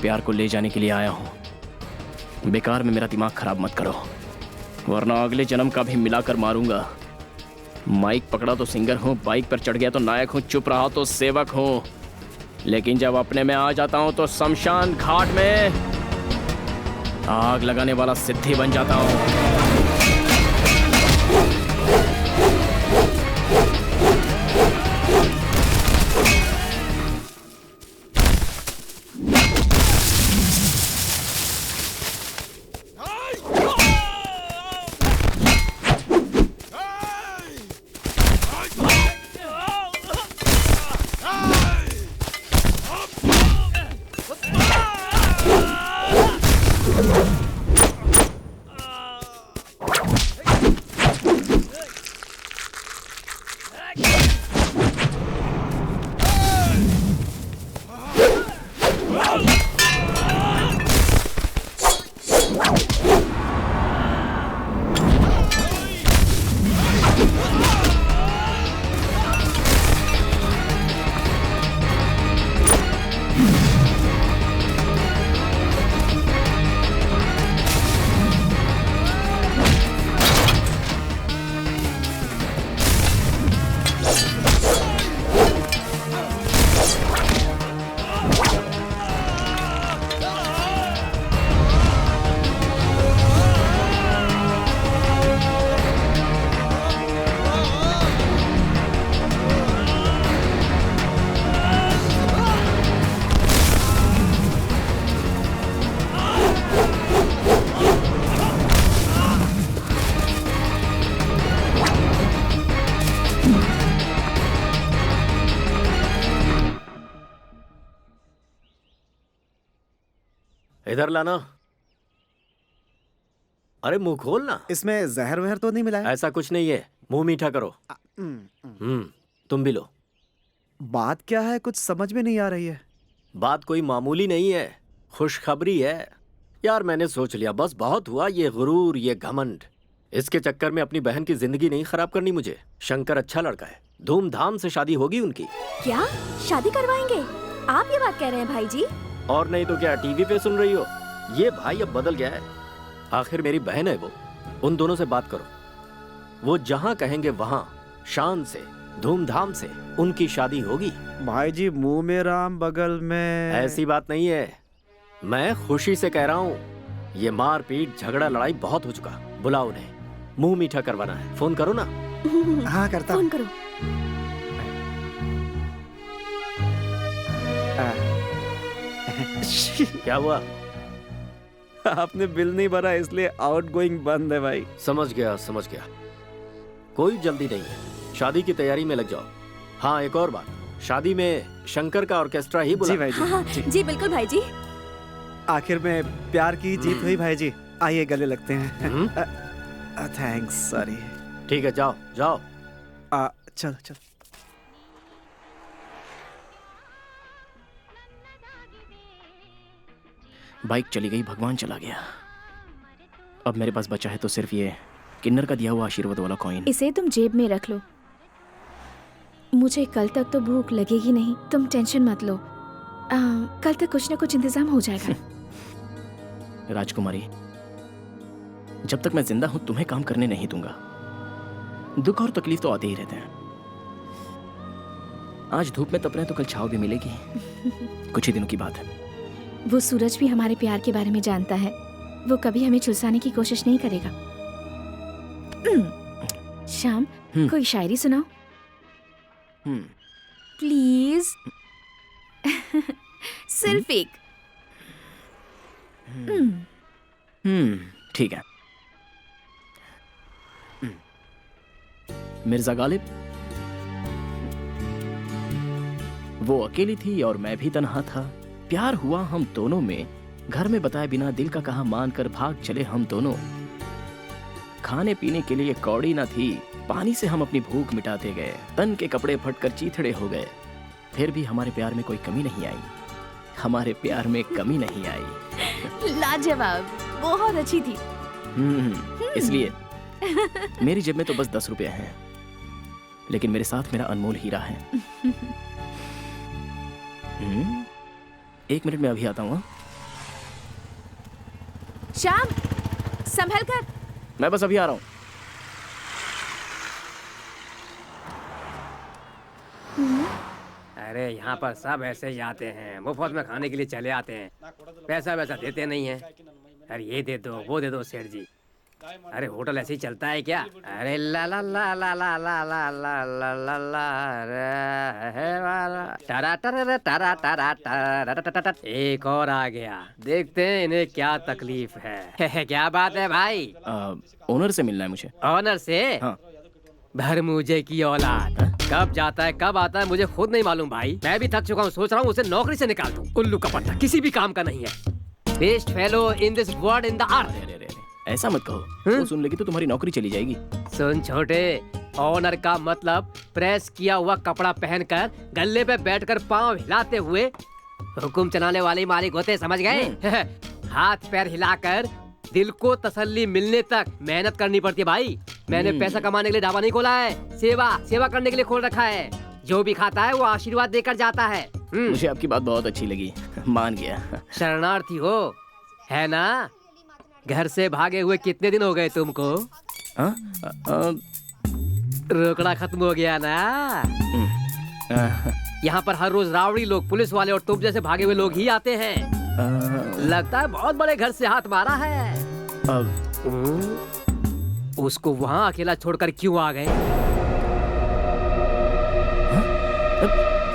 प्यार को ले जाने के लिए आया हूं। बेकार में मेरा दिमाग खराब मत करो, वरना अगले जन्म का भी मिलाकर मारूंगा। माइक पकड़ा तो सिंगर हूं, बाइक पर चढ़ गया तो नायक हूं, चुप रहा तो सेवक हूं, लेकिन जब अपने में आ जाता हूं तो शमशान घाट में आग लगाने वाला सिद्धि बन जाता हूं। इधर लाना। अरे मुंह खोल ना। इसमें जहर वहर तो नहीं मिला है? ऐसा कुछ नहीं है, मुंह मीठा करो। तुम भी लो। बात क्या है, कुछ समझ में नहीं आ रही है। बात कोई मामूली नहीं है, खुशखबरी है। यार मैंने सोच लिया, बस बहुत हुआ ये गुरूर, ये घमंड। इसके चक्कर में अपनी बहन की जिंदगी नहीं खराब करनी मुझे। शंकर अच्छा लड़का है, धूमधाम से शादी होगी उनकी। क्या शादी करवाएंगे? आप ये बात कह रहे हैं भाई जी? और नहीं तो क्या, टीवी पे सुन रही हो? ये भाई अब बदल गया है। आखिर मेरी बहन है वो, उन दोनों से बात करो। वो जहाँ कहेंगे वहाँ शान से, धूमधाम से उनकी शादी होगी। भाई जी, मुंह में राम बगल में। ऐसी बात नहीं है, मैं खुशी से कह रहा हूँ। ये मार पीट झगड़ा लड़ाई बहुत हो चुका। बुलाओ उन्हें, मुंह मीठा करवाना है। फोन करो ना। हाँ करता। फोन करो। क्या हुआ? आपने बिल नहीं भरा इसलिए आउटगोइंग बंद है भाई। समझ गया समझ गया, कोई जल्दी नहीं है, शादी की तैयारी में लग जाओ। हाँ एक और बात, शादी में शंकर का ऑर्केस्ट्रा ही बुला। जी भाई जी। हाँ, जी बिल्कुल भाई जी। आखिर में प्यार की जीत हुई भाई जी। आइए गले लगते हैं। Thanks, sorry. ठीक है, जाओ जाओ। चलो चलो। बाइक चली गई, भगवान चला गया। अब मेरे पास बचा है तो सिर्फ ये किन्नर का दिया हुआ आशीर्वाद वाला कॉइन। इसे तुम जेब में रख लो। मुझे कल तक तो भूख लगेगी नहीं, तुम टेंशन मत लो। कल तक कुछ न कुछ इंतजाम हो जाएगा। राजकुमारी, जब तक मैं जिंदा हूं तुम्हें काम करने नहीं दूंगा। दुख और तकलीफ तो आते ही रहते हैं। आज धूप में तप रहे तो कल छाव भी मिलेगी। कुछ ही दिनों की बात है। वो सूरज भी हमारे प्यार के बारे में जानता है। वो कभी हमें झुलसाने की कोशिश नहीं करेगा। शाम, कोई शायरी सुनाओ प्लीज। सिर्फ एक। ठीक है। मिर्जा गालिब, वो अकेली थी और मैं भी तन्हा था। प्यार हुआ हम दोनों में, घर में बताए बिना दिल का कहा मान कर भाग चले हम दोनों। खाने पीने के लिए कौड़ी न थी, पानी से हम अपनी भूख मिटाते गए। तन के कपड़े फटकर चीथड़े हो गए, फिर भी हमारे प्यार में कोई कमी नहीं आई। हमारे प्यार में कमी नहीं आई। लाजवाब, बहुत अच्छी थी। इसलिए मेरी जेब में तो बस 10 रुपए हैं, लेकिन मेरे साथ मेरा अनमोल हीरा है। 1 मिनट में अभी आता हूँ। शाम, संभल कर। मैं बस अभी आ रहा हूँ। अरे यहाँ पर सब ऐसे ही आते हैं, मुफ्त में खाने के लिए चले आते हैं, पैसा वैसा देते नहीं है। अरे ये दे दो, वो दे दो सेठ जी। अरे होटल ऐसे ही चलता है क्या? अरे ला ला ला ला ला ला ला ला ला ला ला टरा टरा टरा टरा टरा। एक और आ गया, देखते हैं इन्हें क्या तकलीफ है। क्या बात है भाई? ओनर से मिलना है मुझे। ऑनर से? हाँ। भरमूजे की औलाद, कब जाता है कब आता है मुझे खुद नहीं मालूम भाई। मैं भी थक चुका हूँ, सोच रहा हूँ उसे नौकरी से निकाल दूं। उल्लू का पट्टा, किसी भी काम का नहीं है। Best fellow in this world in the earth. ऐसा मत कहो, वो सुन लेगी तो तुम्हारी नौकरी चली जाएगी। सुन छोटे, ऑनर का मतलब प्रेस किया हुआ कपड़ा पहनकर गल्ले पे बैठकर पांव हिलाते हुए हुकुम चलाने वाले मालिक होते, समझ गए? हाथ पैर हिलाकर दिल को तसल्ली मिलने तक मेहनत करनी पड़ती है भाई। मैंने पैसा कमाने के लिए ढाबा नहीं खोला है, सेवा करने के लिए खोल रखा है। जो भी खाता है वो आशीर्वाद देकर जाता है। मुझे आपकी बात बहुत अच्छी लगी, मान गया। शरणार्थी हो, है ना? घर से भागे हुए कितने दिन हो गए तुमको? रोकड़ा खत्म हो गया ना? यहाँ पर हर रोज रावड़ी लोग, पुलिस वाले और तुम जैसे भागे हुए लोग ही आते हैं। लगता है बहुत बड़े घर से हाथ मारा है। उसको वहाँ अकेला छोड़कर क्यों आ गए?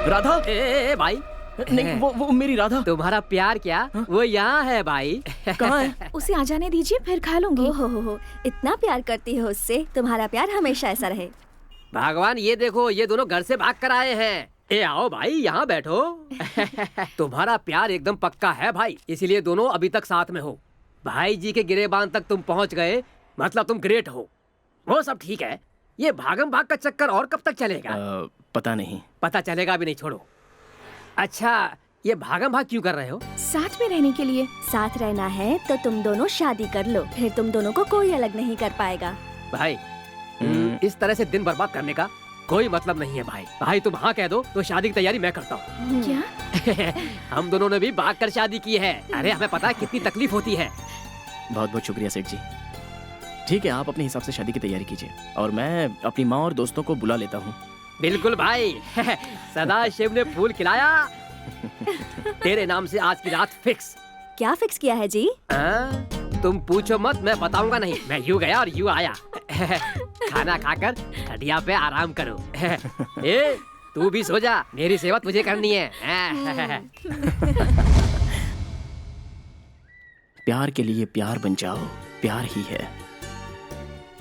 राधा? ए भाई, नहीं, वो मेरी राधा। तुम्हारा प्यार क्या वो यहाँ है भाई। कहाँ है? उसे आ जाने दीजिए, फिर खा लूंगी। हो, इतना प्यार करती हो उससे, तुम्हारा प्यार हमेशा ऐसा रहे। भगवान, ये देखो, ये दोनों घर से भाग कर आए हैं। ए आओ भाई, यहाँ बैठो। तुम्हारा प्यार एकदम पक्का है भाई, इसीलिए दोनों अभी तक साथ में हो। भाई जी के गिरेबान तक तुम पहुंच गए, मतलब तुम ग्रेट हो। वो सब ठीक है, ये भागम भाग का चक्कर और कब तक चलेगा? पता नहीं। पता चलेगा भी नहीं, छोड़ो। अच्छा, ये भागम भाग क्यों कर रहे हो? साथ में रहने के लिए। साथ रहना है तो तुम दोनों शादी कर लो, फिर तुम दोनों को कोई अलग नहीं कर पाएगा। भाई इस तरह से दिन बर्बाद करने का कोई मतलब नहीं है भाई। भाई तुम हाँ कह दो तो शादी की तैयारी मैं करता हूँ। क्या? हम दोनों ने भी भाग कर शादी की है। अरे हमें पता है कितनी तकलीफ होती है। बहुत बहुत शुक्रिया सेठ जी। ठीक है, आप अपने हिसाब से शादी की तैयारी कीजिए और मैं अपनी माँ और दोस्तों को बुला लेता हूँ। बिल्कुल भाई। सदा शिव ने फूल खिलाया। तेरे नाम से आज की रात फिक्स। क्या फिक्स किया है जी? तुम पूछो मत, मैं बताऊंगा नहीं। मैं यूं गया और यूं आया। खाना खाकर खटिया पे आराम करो। ए, तू भी सो जा, मेरी सेवा तुझे करनी है। प्यार के लिए प्यार बन जाओ, प्यार ही है।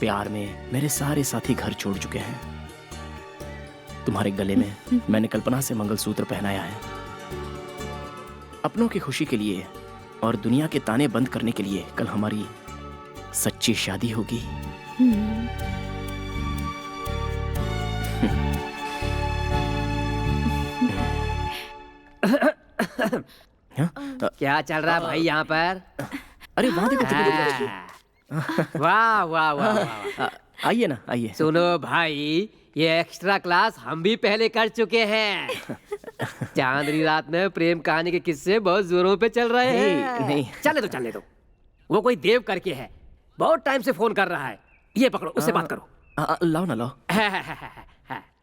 प्यार में मेरे सारे साथी घर छोड़ चुके हैं। तुम्हारे गले में मैंने कल्पना से मंगलसूत्र पहनाया है। अपनों की खुशी के लिए और दुनिया के ताने बंद करने के लिए कल हमारी सच्ची शादी होगी। क्या चल रहा है भाई यहाँ पर? अरे वहाँ देखो। वाह वाह वाह। आइए ना, आइए। सुनो भाई, ये एक्स्ट्रा क्लास हम भी पहले कर चुके हैं। चांदनी रात में प्रेम कहानी के किस्से बहुत जोरों पे चल रहे हैं। नहीं। चलने दो। वो कोई देव करके है, बहुत टाइम से फोन कर रहा है। ये पकड़ो, उससे बात करो। लाओ ना, लाओ।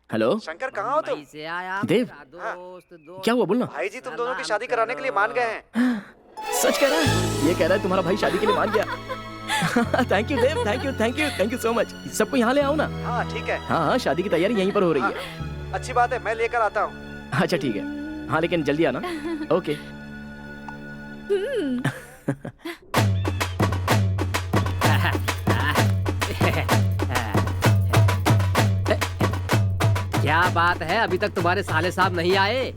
हेलो शंकर, कहाँ हो तुम? से आया देव, क्या हुआ बोलना? भाई जी तुम दोनों की शादी कराने के लिए मान गए हैं। सच कह रहा है? ये कह रहा है तुम्हारा भाई शादी के लिए मान गया। Thank you Dev, thank you so much. सबको यहाँ ले आओ ना। हाँ ठीक है। हाँ, शादी की तैयारी यहीं पर हो रही है। अच्छी बात है, मैं लेकर आता हूँ। अच्छा ठीक है। हाँ लेकिन जल्दी आना। ओके। क्या बात है, अभी तक तुम्हारे साले साहब नहीं आए?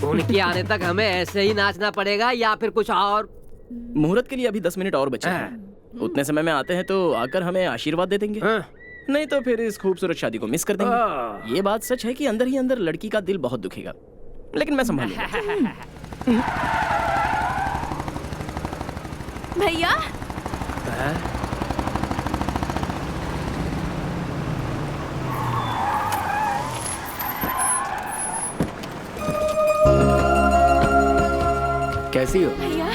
उनके आने तक हमें ऐसे ही नाचना पड़ेगा या फिर कुछ और? मुहूर्त के लिए अभी 10 मिनट और बचे हैं। उतने समय में आते हैं तो आकर हमें आशीर्वाद दे देंगे। नहीं तो फिर इस खूबसूरत शादी को मिस कर देंगे। ये बात सच है कि अंदर ही अंदर लड़की का दिल बहुत दुखेगा, लेकिन मैं संभाल लूंगा। भैया कैसी हो? भैया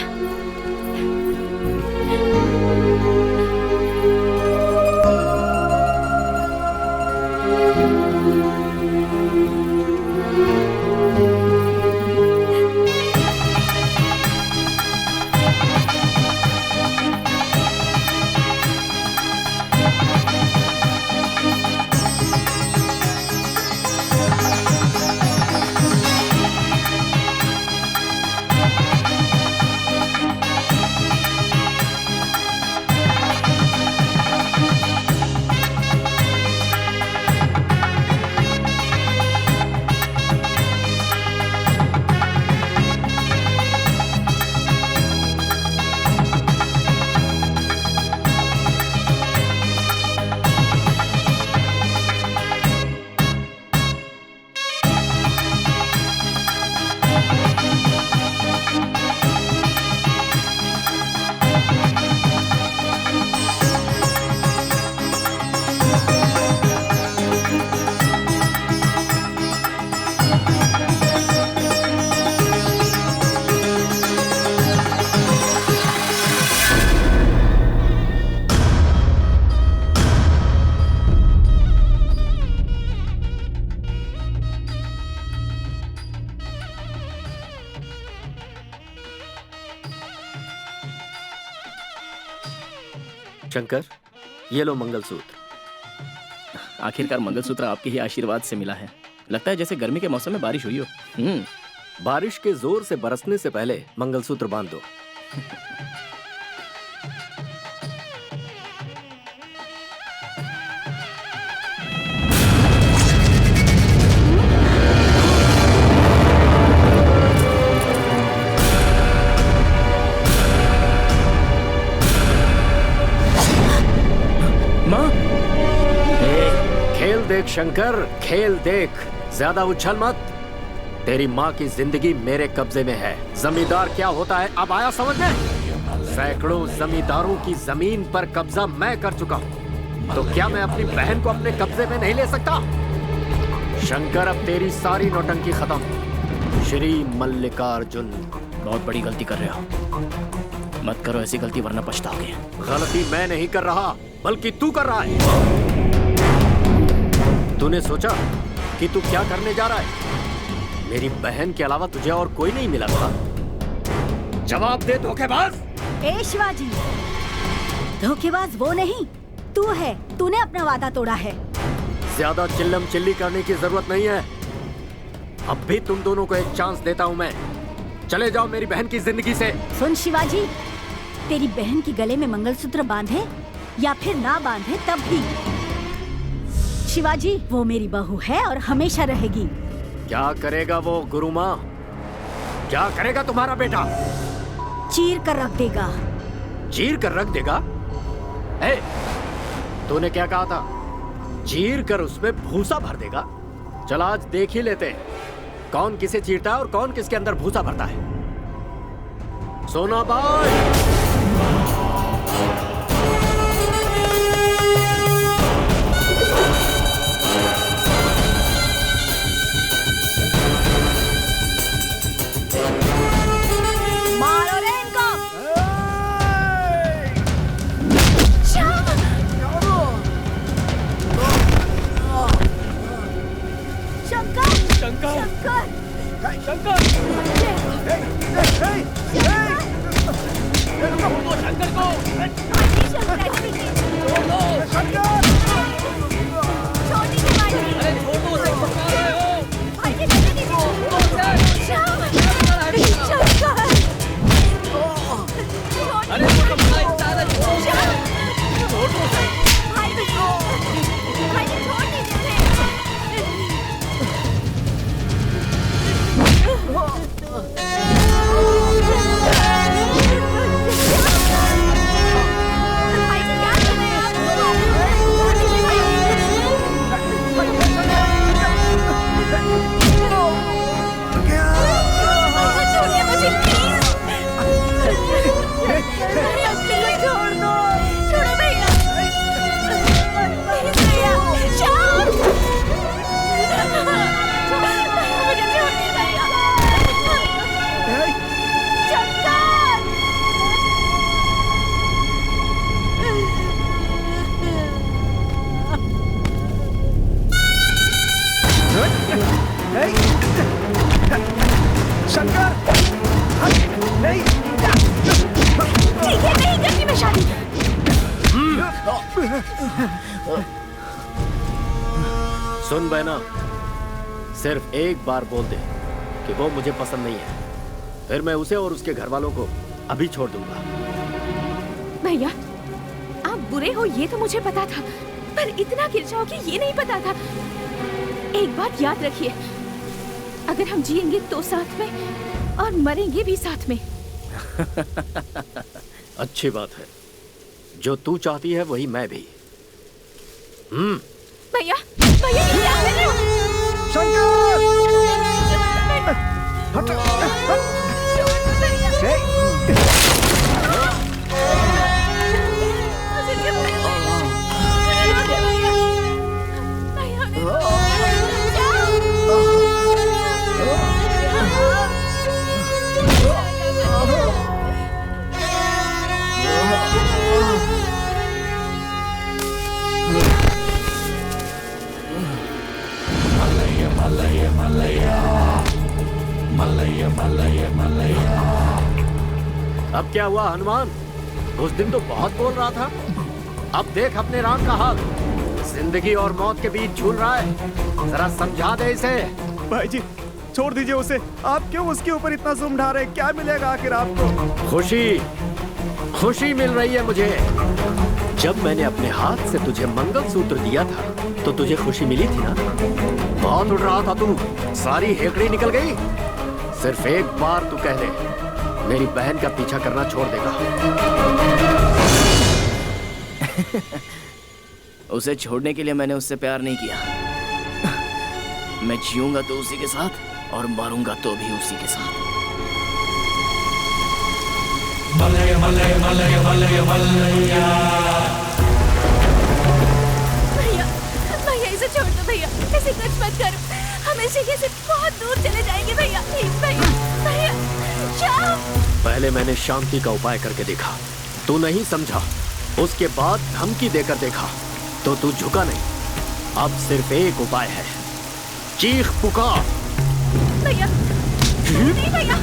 शंकर, ये लो मंगलसूत्र। आखिरकार मंगलसूत्र आपके ही आशीर्वाद से मिला है। लगता है जैसे गर्मी के मौसम में बारिश हुई हो। बारिश के जोर से बरसने से पहले मंगलसूत्र बांध दो। खेल देख शंकर, खेल देख। ज्यादा उछल मत। तेरी माँ की जिंदगी मेरे कब्जे में है। जमींदार क्या होता है अब आया समझ में? सैकड़ों जमींदारों की जमीन पर कब्जा मैं कर चुका हूँ, तो क्या मैं अपनी बहन को अपने कब्जे में नहीं ले सकता? शंकर, अब तेरी सारी नौटंकी खत्म। श्री मल्लिकार्जुन। बहुत बड़ी गलती कर रहे हो, मत करो ऐसी गलती वरना पछताओगे। गलती मैं नहीं कर रहा बल्कि तू कर रहा है। तूने सोचा कि तू क्या करने जा रहा है? मेरी बहन के अलावा तुझे और कोई नहीं मिला था? जवाब दे धोखेबाज। ए शिवाजी, धोखेबाज वो नहीं, तू है। तूने अपना वादा तोड़ा है। ज्यादा चिल्लम चिल्ली करने की जरूरत नहीं है। अब भी तुम दोनों को एक चांस देता हूँ मैं। चले जाओ मेरी बहन की जिंदगी से। सुन शिवाजी, तेरी बहन की गले में मंगलसूत्र बांधे या फिर ना बांधे तब भी, शिवाजी वो मेरी बहू है और हमेशा रहेगी। क्या करेगा वो गुरु माँ? क्या करेगा तुम्हारा बेटा? चीर कर रख देगा। चीर कर रख देगा? ए, तूने क्या कहा था? चीर कर उसमें भूसा भर देगा? चल आज देख ही लेते हैं कौन किसे चीरता है और कौन किसके अंदर भूसा भरता है। सोना बाई। सुन बहना, सिर्फ एक बार बोल दे कि वो मुझे पसंद नहीं है, फिर मैं उसे और उसके घर वालों को अभी छोड़ दूंगा। भैया, आप बुरे हो ये तो मुझे पता था, पर इतना गिर जाओगे ये नहीं पता था। एक बात याद रखिए, अगर हम जिएंगे तो साथ में और मरेंगे भी साथ में। अच्छी बात है, जो तू चाहती है वही मैं भी। भैया, भैया ये क्या कर रहे हो? शंकर! अब क्या हुआ हनुमान? उस दिन तो बहुत बोल रहा था, अब देख अपने राम का हाल। जिंदगी और मौत के बीच झूल रहा है। जरा समझा दे इसे। भाई जी छोड़ दीजिए उसे। आप क्यों उसके ऊपर इतना जुल्म ढा रहे हैं? क्या मिलेगा आखिर आपको? खुशी, खुशी मिल रही है मुझे। जब मैंने अपने हाथ से तुझे मंगलसूत्र दिया था तो तुझे खुशी मिली थी ना? बहुत उड़ रहा था तू, सारी हेकड़ी निकल गई। सिर्फ एक बार तू कह दे, मेरी बहन का पीछा करना छोड़ देगा। उसे छोड़ने के लिए मैंने उससे प्यार नहीं किया। मैं जीऊंगा तो उसी के साथ और मरूंगा तो भी उसी के साथ। मलय मलय मलय मलय मलया। भैया भैया इसे छोड़ दो भैया, इसे कुछ मत करो, हम इसी के से बहुत दूर चले जाएंगे भैया, प्लीज भैया। भैया श्याम। पहले मैंने शांति का उपाय करके देखा, तू नहीं समझा। उसके बाद धमकी देकर देखा तो तू झुका नहीं। अब सिर्फ एक उपाय है, चीख पुकार। भैया नहीं भैया।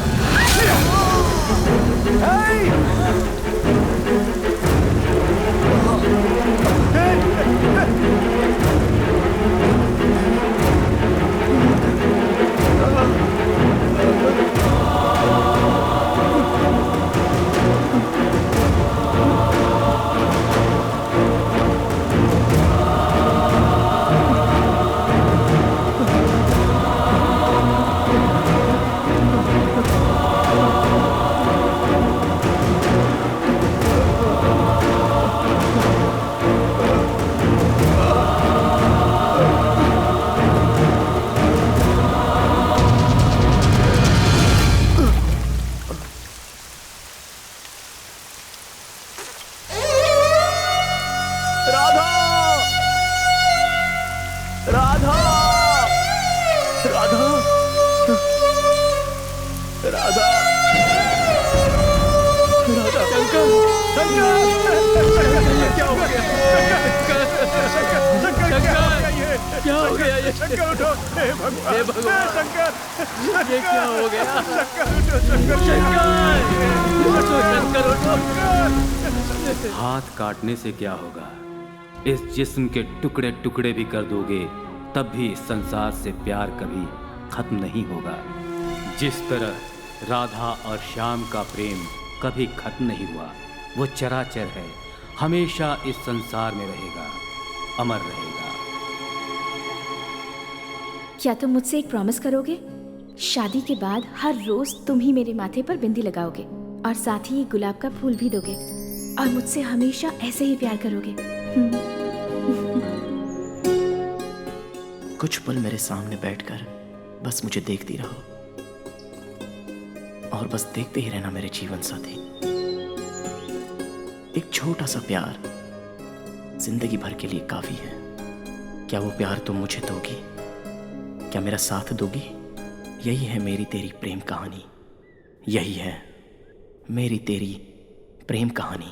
क्या हो गया ये? शंकर उठो, हे भगवान, शंकर, ये क्या हो गया? शंकर उठो, शंकर उठो। हाथ काटने से क्या होगा? इस जिस्म के टुकड़े टुकड़े भी कर दोगे तब भी इस संसार से प्यार कभी खत्म नहीं होगा। जिस तरह राधा और श्याम का प्रेम कभी खत्म नहीं हुआ, वो चराचर है, हमेशा इस संसार में रहेगा, अमर रहेगा। क्या तुम मुझसे एक प्रॉमिस करोगे? शादी के बाद हर रोज तुम ही मेरे माथे पर बिंदी लगाओगे और साथ ही गुलाब का फूल भी दोगे और मुझसे हमेशा ऐसे ही प्यार करोगे। कुछ पल मेरे सामने बैठकर बस मुझे देखती रहो और बस देखते ही रहना मेरे जीवन साथी। एक छोटा सा प्यार जिंदगी भर के लिए काफी है। क्या वो प्यार तुम मुझे दोगी? क्या मेरा साथ दोगी? यही है मेरी तेरी प्रेम कहानी, यही है मेरी तेरी प्रेम कहानी।